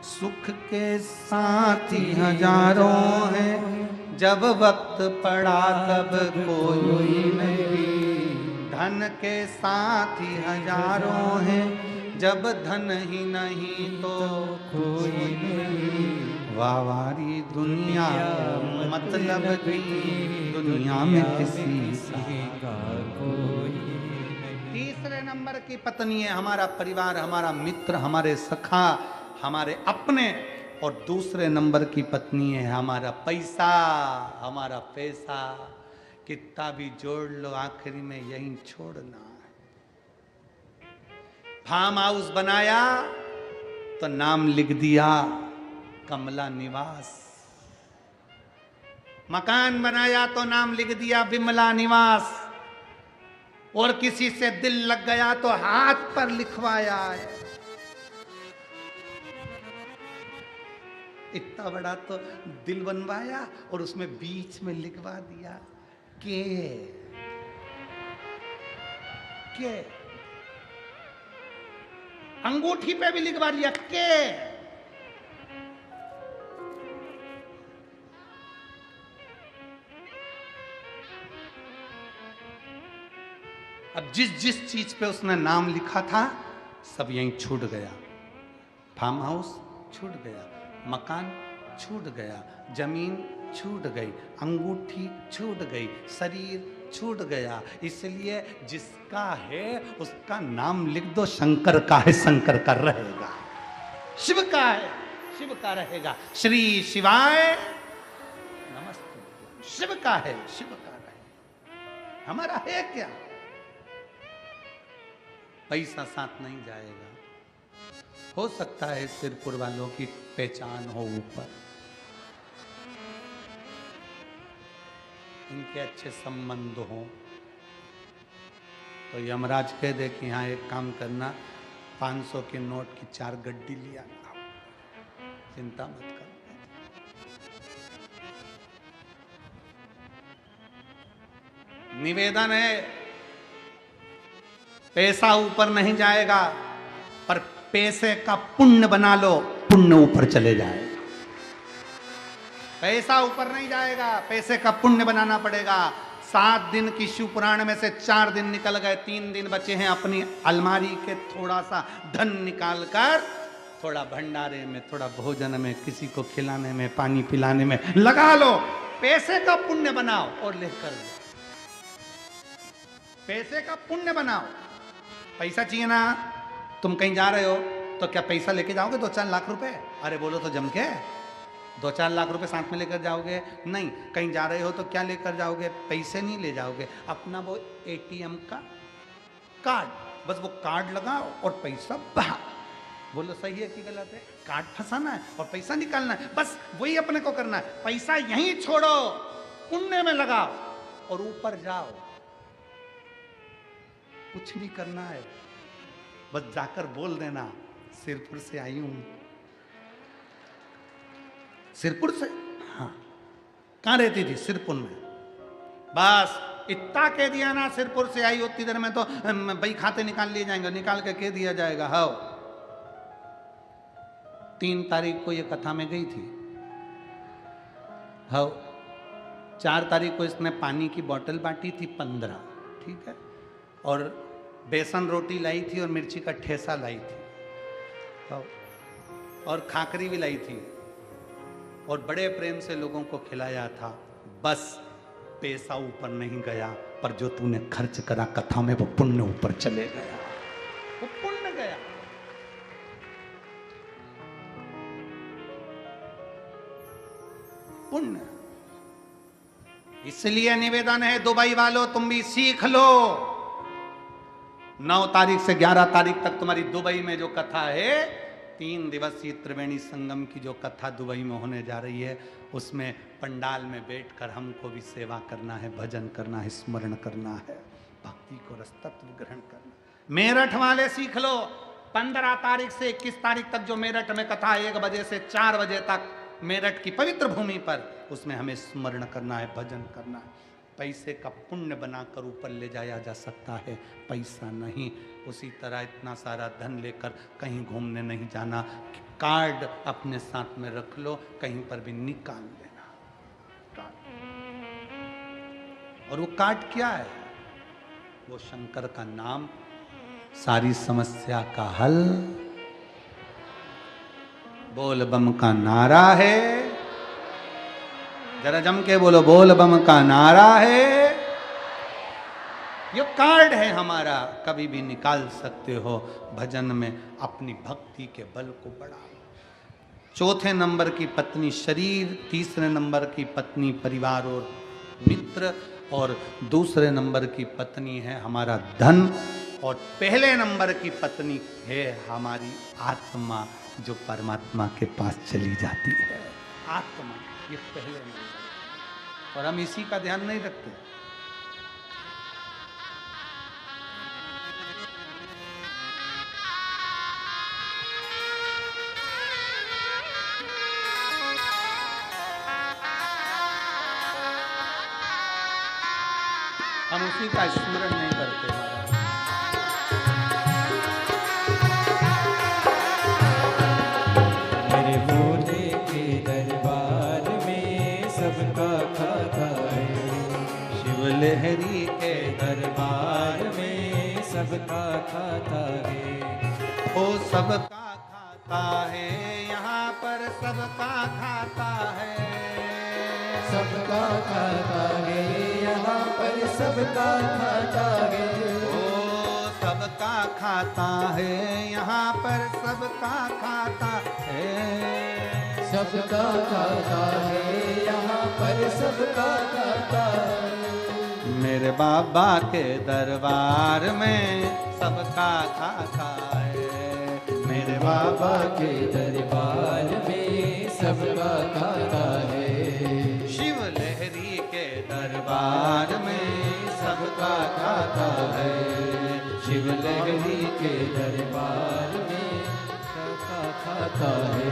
सुख के साथी हजारों हैं, जब वक्त पड़ा तब कोई नहीं। धन के साथी हजारों हैं, जब धन ही नहीं तो कोई नहीं। वावारी दुनिया मतलब की दुनिया में किसी का कोई नहीं। तीसरे नंबर की पत्नी है हमारा परिवार, हमारा मित्र, हमारे सखा, हमारे अपने। और दूसरे नंबर की पत्नी है हमारा पैसा, हमारा पैसा। कितना भी जोड़ लो आखिरी में यहीं छोड़ना है। फार्म हाउस बनाया तो नाम लिख दिया कमला निवास। मकान बनाया तो नाम लिख दिया विमला निवास। और किसी से दिल लग गया तो हाथ पर लिखवाया है। इतना बड़ा तो दिल बनवाया और उसमें बीच में लिखवा दिया के। अंगूठी पे भी लिखवा दिया के। अब जिस चीज पे उसने नाम लिखा था सब यहीं छूट गया। फार्म हाउस, छूट गया, मकान छूट गया, जमीन छूट गई, अंगूठी छूट गई, शरीर छूट गया। इसलिए जिसका है उसका नाम लिख दो, शंकर का है, शंकर का रहेगा। शिव का है, शिव का रहेगा। श्री शिवाय नमस्ते। शिव का है, शिव का रहेगा। हमारा है क्या? पैसा साथ नहीं जाएगा। हो सकता है सिरपुर वालों की पहचान हो ऊपर, इनके अच्छे संबंध हो, तो यमराज कह दे कि हाँ एक काम करना, 500 के नोट की 4 गड्डी लिया, चिंता मत कर। निवेदन है, पैसा ऊपर नहीं जाएगा, पर पैसे का पुण्य बना लो, पुण्य ऊपर चले जाएगा। पैसा ऊपर नहीं जाएगा, पैसे का पुण्य बनाना पड़ेगा। 7 दिन की शिव पुराण में से 4 दिन निकल गए, 3 दिन बचे हैं। अपनी अलमारी के थोड़ा सा धन निकाल कर थोड़ा भंडारे में, थोड़ा भोजन में, किसी को खिलाने में, पानी पिलाने में लगा लो। पैसे का पुण्य बनाओ और लेकर लो। पैसे का पुण्य बनाओ। पैसा चाहिए ना, तुम कहीं जा रहे हो तो क्या पैसा लेके जाओगे 2-4 लाख रुपए? अरे बोलो तो जम के, 2-4 लाख रुपए साथ में लेकर जाओगे? नहीं। कहीं जा रहे हो तो क्या लेकर जाओगे? पैसे नहीं ले जाओगे, अपना वो एटीएम का कार्ड, बस वो कार्ड लगाओ और पैसा बहा। बोलो सही है कि गलत है? कार्ड फंसाना है और पैसा निकालना है, बस वही अपने को करना है। पैसा यहीं छोड़ो, पुण्य में लगाओ और ऊपर जाओ। कुछ नहीं करना है, बस जाकर बोल देना सिरपुर से आई हूं। सिरपुर से? हाँ। कहां रहती थी? सिरपुर में। बस इतना कह दिया ना, सिरपुर से आई, उतनी देर में तो भाई खाते निकाल लिए जाएंगे, निकाल के कह दिया जाएगा। हाँ, 3 तारीख को ये कथा में गई थी। हाँ, 4 तारीख को इसने पानी की बोतल बांटी थी 15, ठीक है, और बेसन रोटी लाई थी और मिर्ची का ठेसा लाई थी। हाँ, और खाकरी भी लाई थी और बड़े प्रेम से लोगों को खिलाया था। बस पैसा ऊपर नहीं गया, पर जो तूने खर्च करा कथा में वो पुण्य ऊपर चले गया, वो पुण्य गया। पुण्य। इसलिए निवेदन है दुबई वालों, तुम भी सीख लो। 9 तारीख से 11 तारीख तक तुम्हारी दुबई में जो कथा है, 3 दिवसीय त्रिवेणी संगम की जो कथा दुबई में होने जा रही है, उसमें पंडाल में बैठकर हमको भी सेवा करना है, भजन करना है, स्मरण करना है, भक्ति को रस तत्व ग्रहण करना। मेरठ वाले सीख लो, 15 तारीख से 21 तारीख तक जो मेरठ में कथा 1 बजे से 4 बजे तक मेरठ की पवित्र भूमि पर, उसमें हमें स्मरण करना है, भजन करना है। पैसे का पुण्य बनाकर ऊपर ले जाया जा सकता है, पैसा नहीं। उसी तरह इतना सारा धन लेकर कहीं घूमने नहीं जाना। कार्ड अपने साथ में रख लो, कहीं पर भी निकाल लेना कार्ड। और वो कार्ड क्या है? वो शंकर का नाम, सारी समस्या का हल। बोल बम का नारा है, जरा जम के बोलो, बोल बम का नारा है। ये कार्ड है हमारा, कभी भी निकाल सकते हो। भजन में अपनी भक्ति के बल को बढ़ाओ। 4थे नंबर की पत्नी शरीर, 3रे नंबर की पत्नी परिवार और मित्र, और 2रे नंबर की पत्नी है हमारा धन, और पहले नंबर की पत्नी है हमारी आत्मा, जो परमात्मा के पास चली जाती है। आत्मा, ये पहले नंबर, और हम इसी का ध्यान नहीं रखते। हम उसी का स्मरण नहीं करते महाराज। मेरे भोले के दरबार में सबका खाता है, शिव लहरी के दरबार में सबका खाता है, ओ सबका खाता खाता है, यहाँ पर सबका खाता है। सबका खाता है, यहाँ पर सबका खाता है। ओ सबका खाता है, यहाँ पर सबका खाता है। सबका खाता है, यहाँ पर सबका खाता है। मेरे बाबा के दरबार में सबका खाता है। मेरे बाबा के दरबार में सबका खाता है। शिव लहरी के दरबार में सबका खाता है। शिव लहरी के दरबार में सबका खाता है।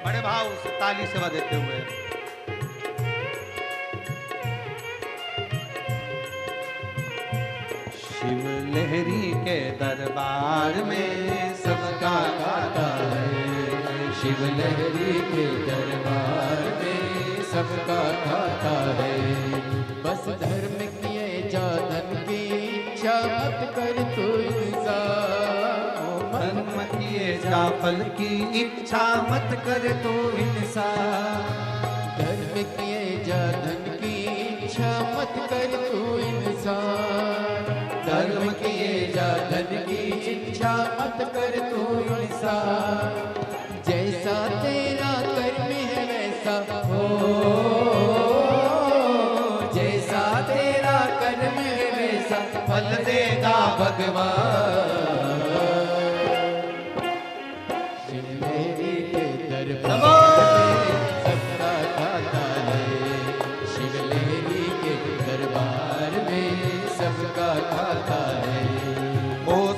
बड़े भाव से ताली सेवा देते हुए शिव लहरी के दरबार में सबका खाता है। शिव लहरी के दरबार में सबका खाता है। बस धर्म किए जा धन की इच्छा मत कर तू इंसान। धर्म किए जा फल की इच्छा मत कर तू इंसान। धर्म किए जा धन की इच्छा मत कर तू इंसान। धर्म किए जा धन की इच्छा मत कर तू इंसान। जैसा तेरा कर्म है वैसा हो। जैसा तेरा कर्म है वैसा फल देगा भगवान।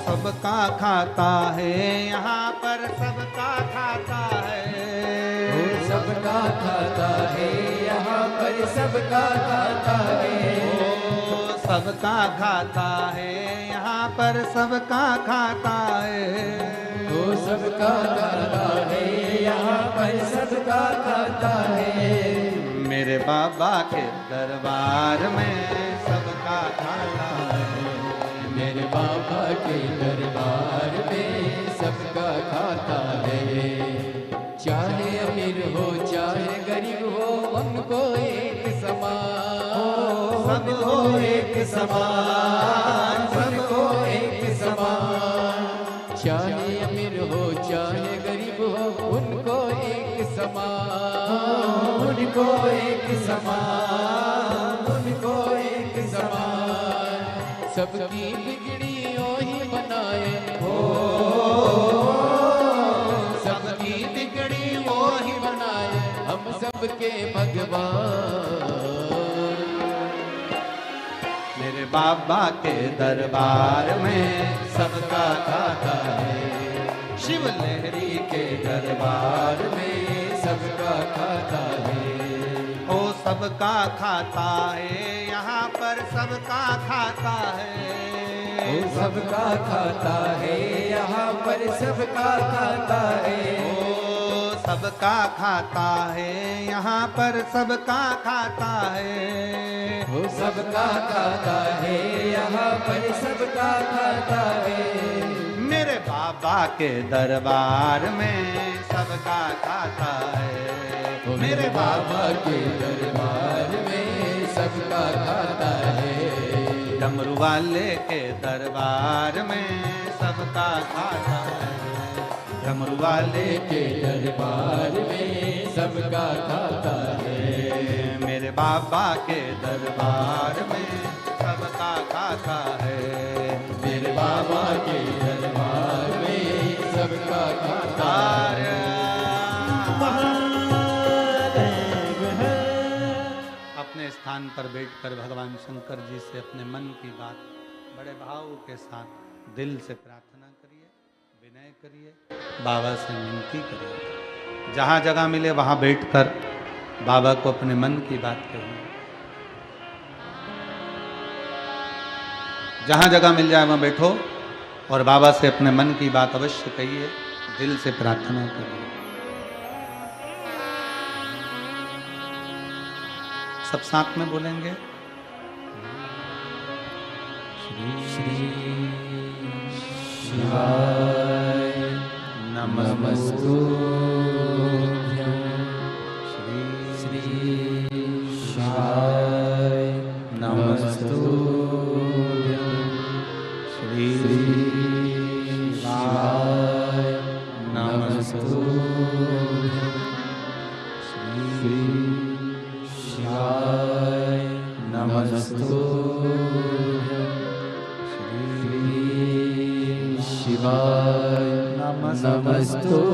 सबका खाता है, यहाँ पर सबका खाता है। वो सबका खाता है, यहाँ पर सबका खाता है। वो सबका खाता है, यहाँ पर सबका खाता है। वो सबका खाता है, यहाँ पर सबका खाता है। मेरे बाबा के दरबार में सबका खाता है। मेरे बाबा के दरबार में सबका खाता है। चाहे अमीर हो चाहे गरीब हो उनको एक समान। सब हो एक समान, सबको एक समान। चाहे अमीर हो चाहे गरीब हो उनको एक समान। उनको एक समान, उनको एक समान। सबकी बिगड़ियों ही बनाए हो। सबकी बिगड़ी वो ही बनाए हम सबके भगवान। मेरे बाबा के दरबार में सबका खाता है। शिव लहरी के दरबार में सबका खाता है। ओ सबका खाता है, यहाँ पर सबका खाता है। ओ सबका खाता है, यहाँ पर सबका खाता है। ओ सबका खाता है, यहाँ पर सबका खाता है। ओ सबका खाता है, यहाँ पर सबका खाता है। मेरे बाबा के दरबार में सबका खाता है। मेरे बाबा के दरबार में सबका खाता है। डमरू वाले के दरबार में सबका खाता है। डमरू वाले के दरबार में सबका खाता है। मेरे बाबा के दरबार में सबका खाता है। मेरे बाबा के दरबार में सबका खाता है। अपने स्थान पर बैठकर भगवान शंकर जी से अपने मन की बात बड़े भाव के साथ दिल से प्रार्थना करिए, विनय करिए, बाबा से विनती करिए। जहाँ जगह मिले वहाँ बैठकर बाबा को अपने मन की बात कहिए। जहाँ जगह मिल जाए वहाँ बैठो और बाबा से अपने मन की बात अवश्य कहिए। दिल से प्रार्थना करिए। सब साथ में बोलेंगे। श्री शिवाय नमस्तुभ्यं। श्री शिवाय नमस्तुभ्यं। श्री शिवाय नमस्तुभ्यं। श्री शिवाय नमस्तुभ्यं। श्री शिवाय नमस्तुभ्यं।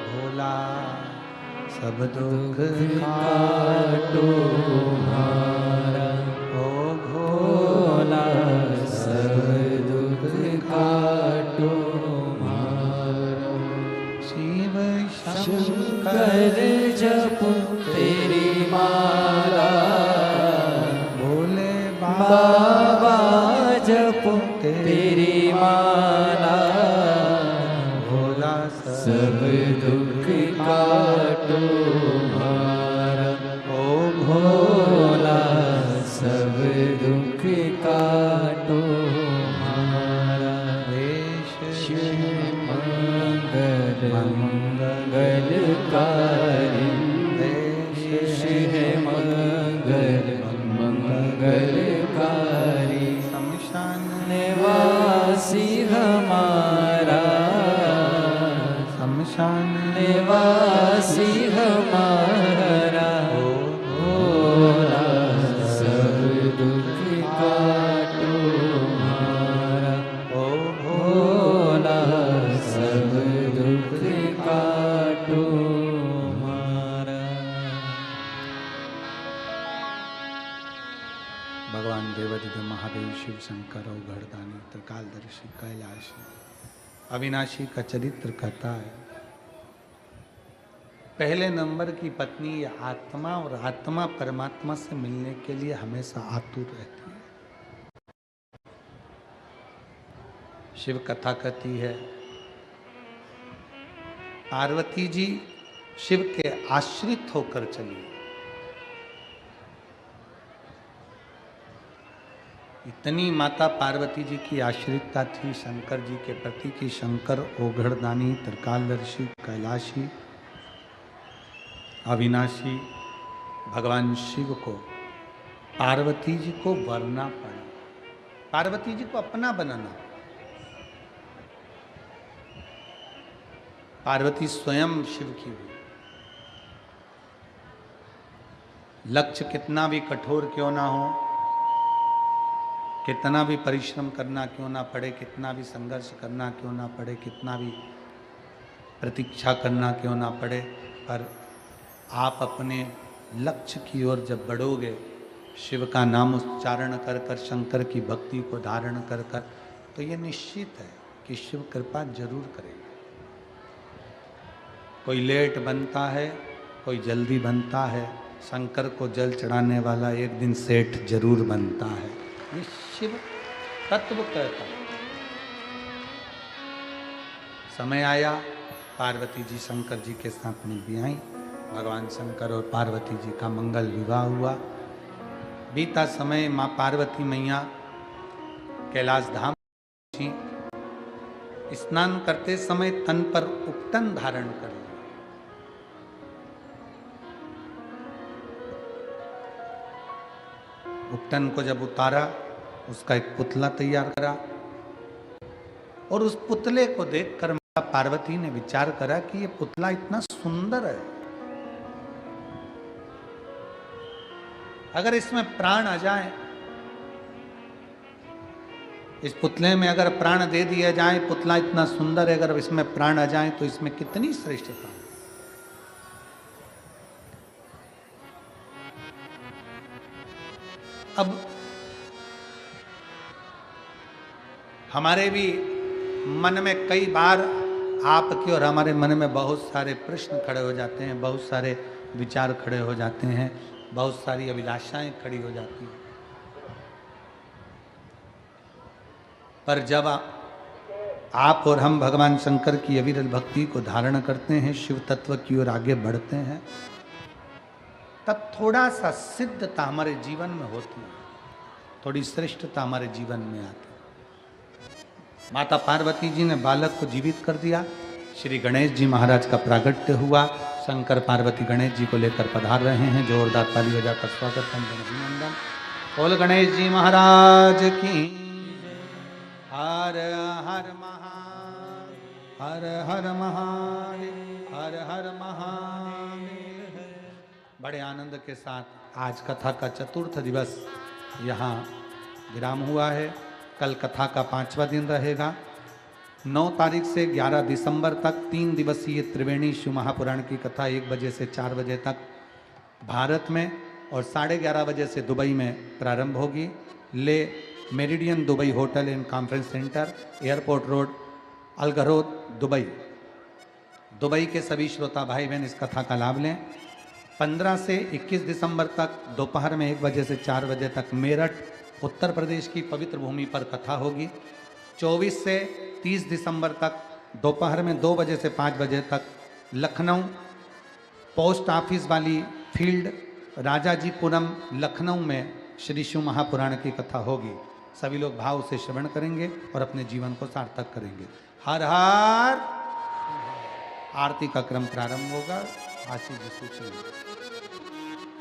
भोला सब दुख काटो हमारा, ओ भोला सब दुख काटो हमारा। शिव शंकर जपो तेरी माला, भोले बाबा जपो तेरी माला। भोला सब दुख काटो हमारा, ओ भोला सब दुख काटो हमारा। शिव मंगल मंगलकारी, शिव मंगल मंगलकारी। शमशान निवासी हमारा, शमशान निवासी हमारा। भोला सब दुख काटो हमारा, ओ भोला सब दुख काटो हमारा। भगवान देवादिदेव महादेव शिव शंकर और घरदानी त्रिकालदर्शी कैलाशी अविनाशी का चरित्र कहता है। पहले नंबर की पत्नी ये आत्मा, और आत्मा परमात्मा से मिलने के लिए हमेशा आतुर रहती है। शिव कथा कहती है पार्वती जी शिव के आश्रित होकर चली। इतनी माता पार्वती जी की आश्रितता थी शंकर जी के प्रति कि शंकर ओघड़दानी त्रिकालदर्शी कैलाशी अविनाशी भगवान शिव को पार्वती जी को वरना पड़ा, पार्वती जी को अपना बनाना। पार्वती स्वयं शिव की हुई। लक्ष्य कितना भी कठोर क्यों ना हो, कितना भी परिश्रम करना क्यों ना पड़े, कितना भी संघर्ष करना क्यों ना पड़े, कितना भी प्रतीक्षा करना क्यों ना पड़े, पर आप अपने लक्ष्य की ओर जब बढ़ोगे, शिव का नाम उच्चारण कर कर शंकर की भक्ति को धारण कर कर, तो ये निश्चित है कि शिव कृपा जरूर करेगा। कोई लेट बनता है, कोई जल्दी बनता है, शंकर को जल चढ़ाने वाला एक दिन सेठ जरूर बनता है। ये शिव तत्व कहता है। समय आया, पार्वती जी शंकर जी के साथ में भी आई। भगवान शंकर और पार्वती जी का मंगल विवाह हुआ। बीता समय माँ पार्वती मैया कैलाश धाम पहुंची। स्नान करते समय तन पर उपटन धारण कर लिया। उपटन को जब उतारा, उसका एक पुतला तैयार करा, और उस पुतले को देखकर माता पार्वती ने विचार करा कि ये पुतला इतना सुंदर है, अगर इसमें प्राण आ जाए, इस पुतले में अगर प्राण दे दिया जाए, पुतला इतना सुंदर है, अगर इसमें प्राण आ जाए तो इसमें कितनी श्रेष्ठता है। अब हमारे भी मन में कई बार आपके और हमारे मन में बहुत सारे प्रश्न खड़े हो जाते हैं, बहुत सारे विचार खड़े हो जाते हैं, बहुत सारी अभिलाषाएं खड़ी हो जाती हैं। पर जब आप और हम भगवान शंकर की अविरल भक्ति को धारण करते हैं, शिव तत्व की ओर आगे बढ़ते हैं, तब थोड़ा सा सिद्धता हमारे जीवन में होती है, थोड़ी श्रेष्ठता हमारे जीवन में आती है। माता पार्वती जी ने बालक को जीवित कर दिया, श्री गणेश जी महाराज का प्रागट्य हुआ, शंकर पार्वती गणेश जी को लेकर पधार रहे हैं। जोरदार ताली बजाकर स्वागत है अभिनंदन। बोल गणेश जी महाराज की। हर हर महादेव, हर हर महादेव, हर हर महादेव। बड़े आनंद के साथ आज कथा का चतुर्थ दिवस यहाँ विराम हुआ है। कल कथा का 5वां दिन रहेगा। 9 तारीख से 11 दिसंबर तक 3 दिवसीय त्रिवेणी शिव महापुराण की कथा 1 बजे से 4 बजे तक भारत में और 11:30 बजे से दुबई में प्रारंभ होगी। Le Meridien Dubai hotel and conference centre, airport road, Al Garhoud, Dubai. Dubai के सभी श्रोता भाई बहन इस कथा का लाभ लें। 15 से 21 दिसंबर तक दोपहर में 1 बजे से 4 बजे तक मेरठ उत्तर प्रदेश की पवित्र भूमि पर कथा होगी। 24 से 30 दिसंबर तक दोपहर में 2 बजे से 5 बजे तक लखनऊ पोस्ट ऑफिस वाली फील्ड राजाजीपुरम लखनऊ में श्री शिव महापुराण की कथा होगी। सभी लोग भाव से श्रवण करेंगे और अपने जीवन को सार्थक करेंगे। हर हर। आरती का क्रम प्रारंभ होगा। आशीष जी सूचना।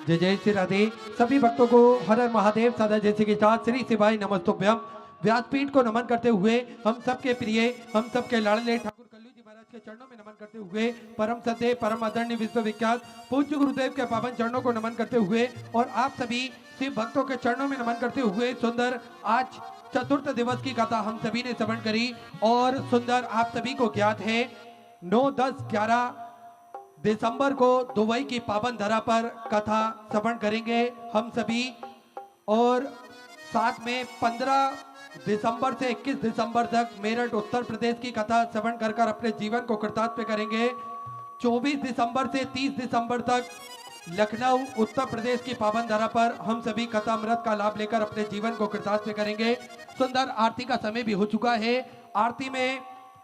जय जय श्री राधे। सभी भक्तों को हर हर महादेव सादा जैसे के साथ श्री शिवाय नमस्तुभ्यम। व्यासपीठ को नमन करते हुए हम सबके प्रिय, हम सबके लाडले ठाकुर कल्लू जी महाराज के चरणों में नमन करते हुए परम सत्य परम आदरणीय विश्वविख्यात पूज्य गुरुदेव के पावन चरणों को नमन करते हुए और आप सभी शिव भक्तों के चरणों में नमन करते हुए सुंदर आज चतुर्थ दिवस की कथा हम सभी ने श्रवण करी। और सुंदर आप सभी को ज्ञात है 9, 10, 11 दिसंबर को दुबई की पावन धरा पर कथा श्रवण करेंगे हम सभी। और साथ में 15 दिसंबर से 21 दिसंबर तक मेरठ उत्तर प्रदेश की कथा श्रवण कर अपने जीवन को कृतार्थ करेंगे। 24 दिसंबर से 30 दिसंबर तक लखनऊ उत्तर प्रदेश की पावन धरा पर हम सभी कथा अमृत का लाभ लेकर अपने जीवन को कृतार्थ करेंगे। सुंदर आरती का समय भी हो चुका है। आरती में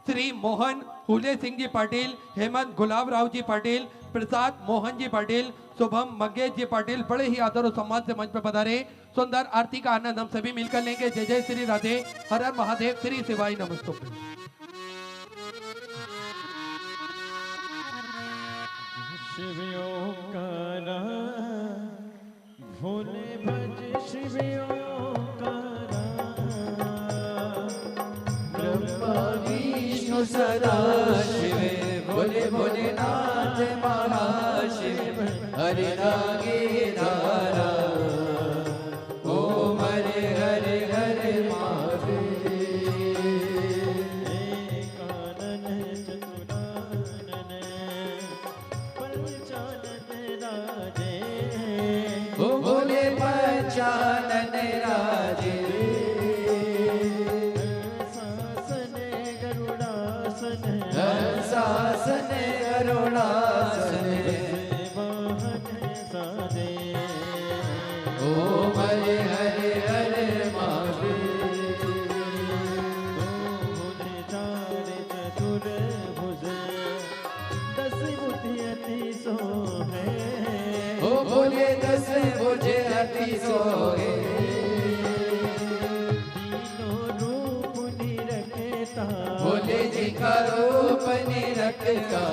श्री मोहन हुले सिंह जी पाटिल, हेमंत गुलाब राव जी पाटिल, प्रसाद मोहन जी पाटिल, शुभम मंगेश जी पाटिल बड़े ही आदर और सम्मान से मंच पर पधारे। सुंदर आरती का आनंद हम सभी मिलकर लेंगे। जय जय श्री राधे। हर हर महादेव। श्री शिवाय नमस्तुभ्यम। शिवयोकारा भोले भज शिवयोकारा ब्रह्मा विष्णु सदा शिवे भोले भोलेनाथ महाशिव हरे रागे धारा ओम हरे हरे हरे महादेव। एकानन चतुरानन पंचानन राजे ओ भोले पंचानन राजे शासन गरुड़ासन शासन करुणासन वाहन साजे ओम हरे हरे हरे महादेव। चार चतुर्भुज 10 बुद्धि अति सोहे ओ भोले 10 भुज अति सोहे तीनों रूप निरखता भोले जी का रूप निरखता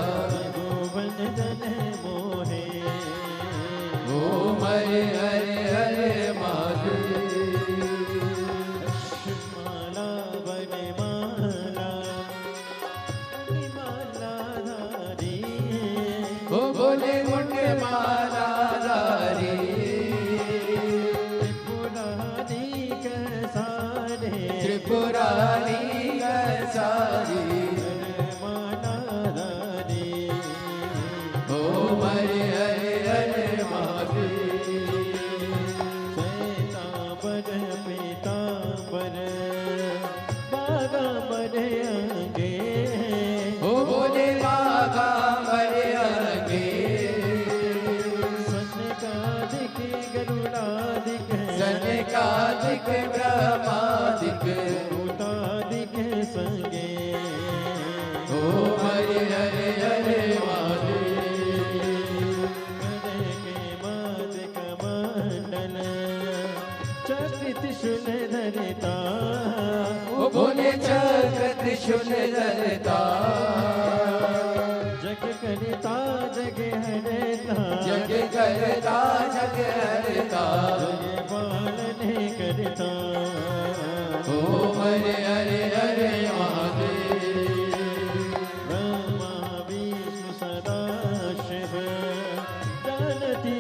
गोवर्धन मोहे ओम हरे हरे हरे महादेव। माला वनमाला निमाला धारी ओ भोले मुंड माला धारी त्रिपुरारी सारे त्रिपुरारी सारी माला धारी ओम हरे हरे हरे महादेव। श्वेतांबर पीतांबर बागांबर अंगे ओ भोले बाबा मरे आगे सनकादिक गरुड़ादिक सनकादिक ब्रह्मादिक भूतादिक संगे त्रिशूल धरता वो बोले चक्र त्रिशूल धरता जग करता जग हरता जग करता जग हरता जग पालने करता ओम हरे हरे हरे महादेव ब्रह्मा विष्णु सदा शिव जानती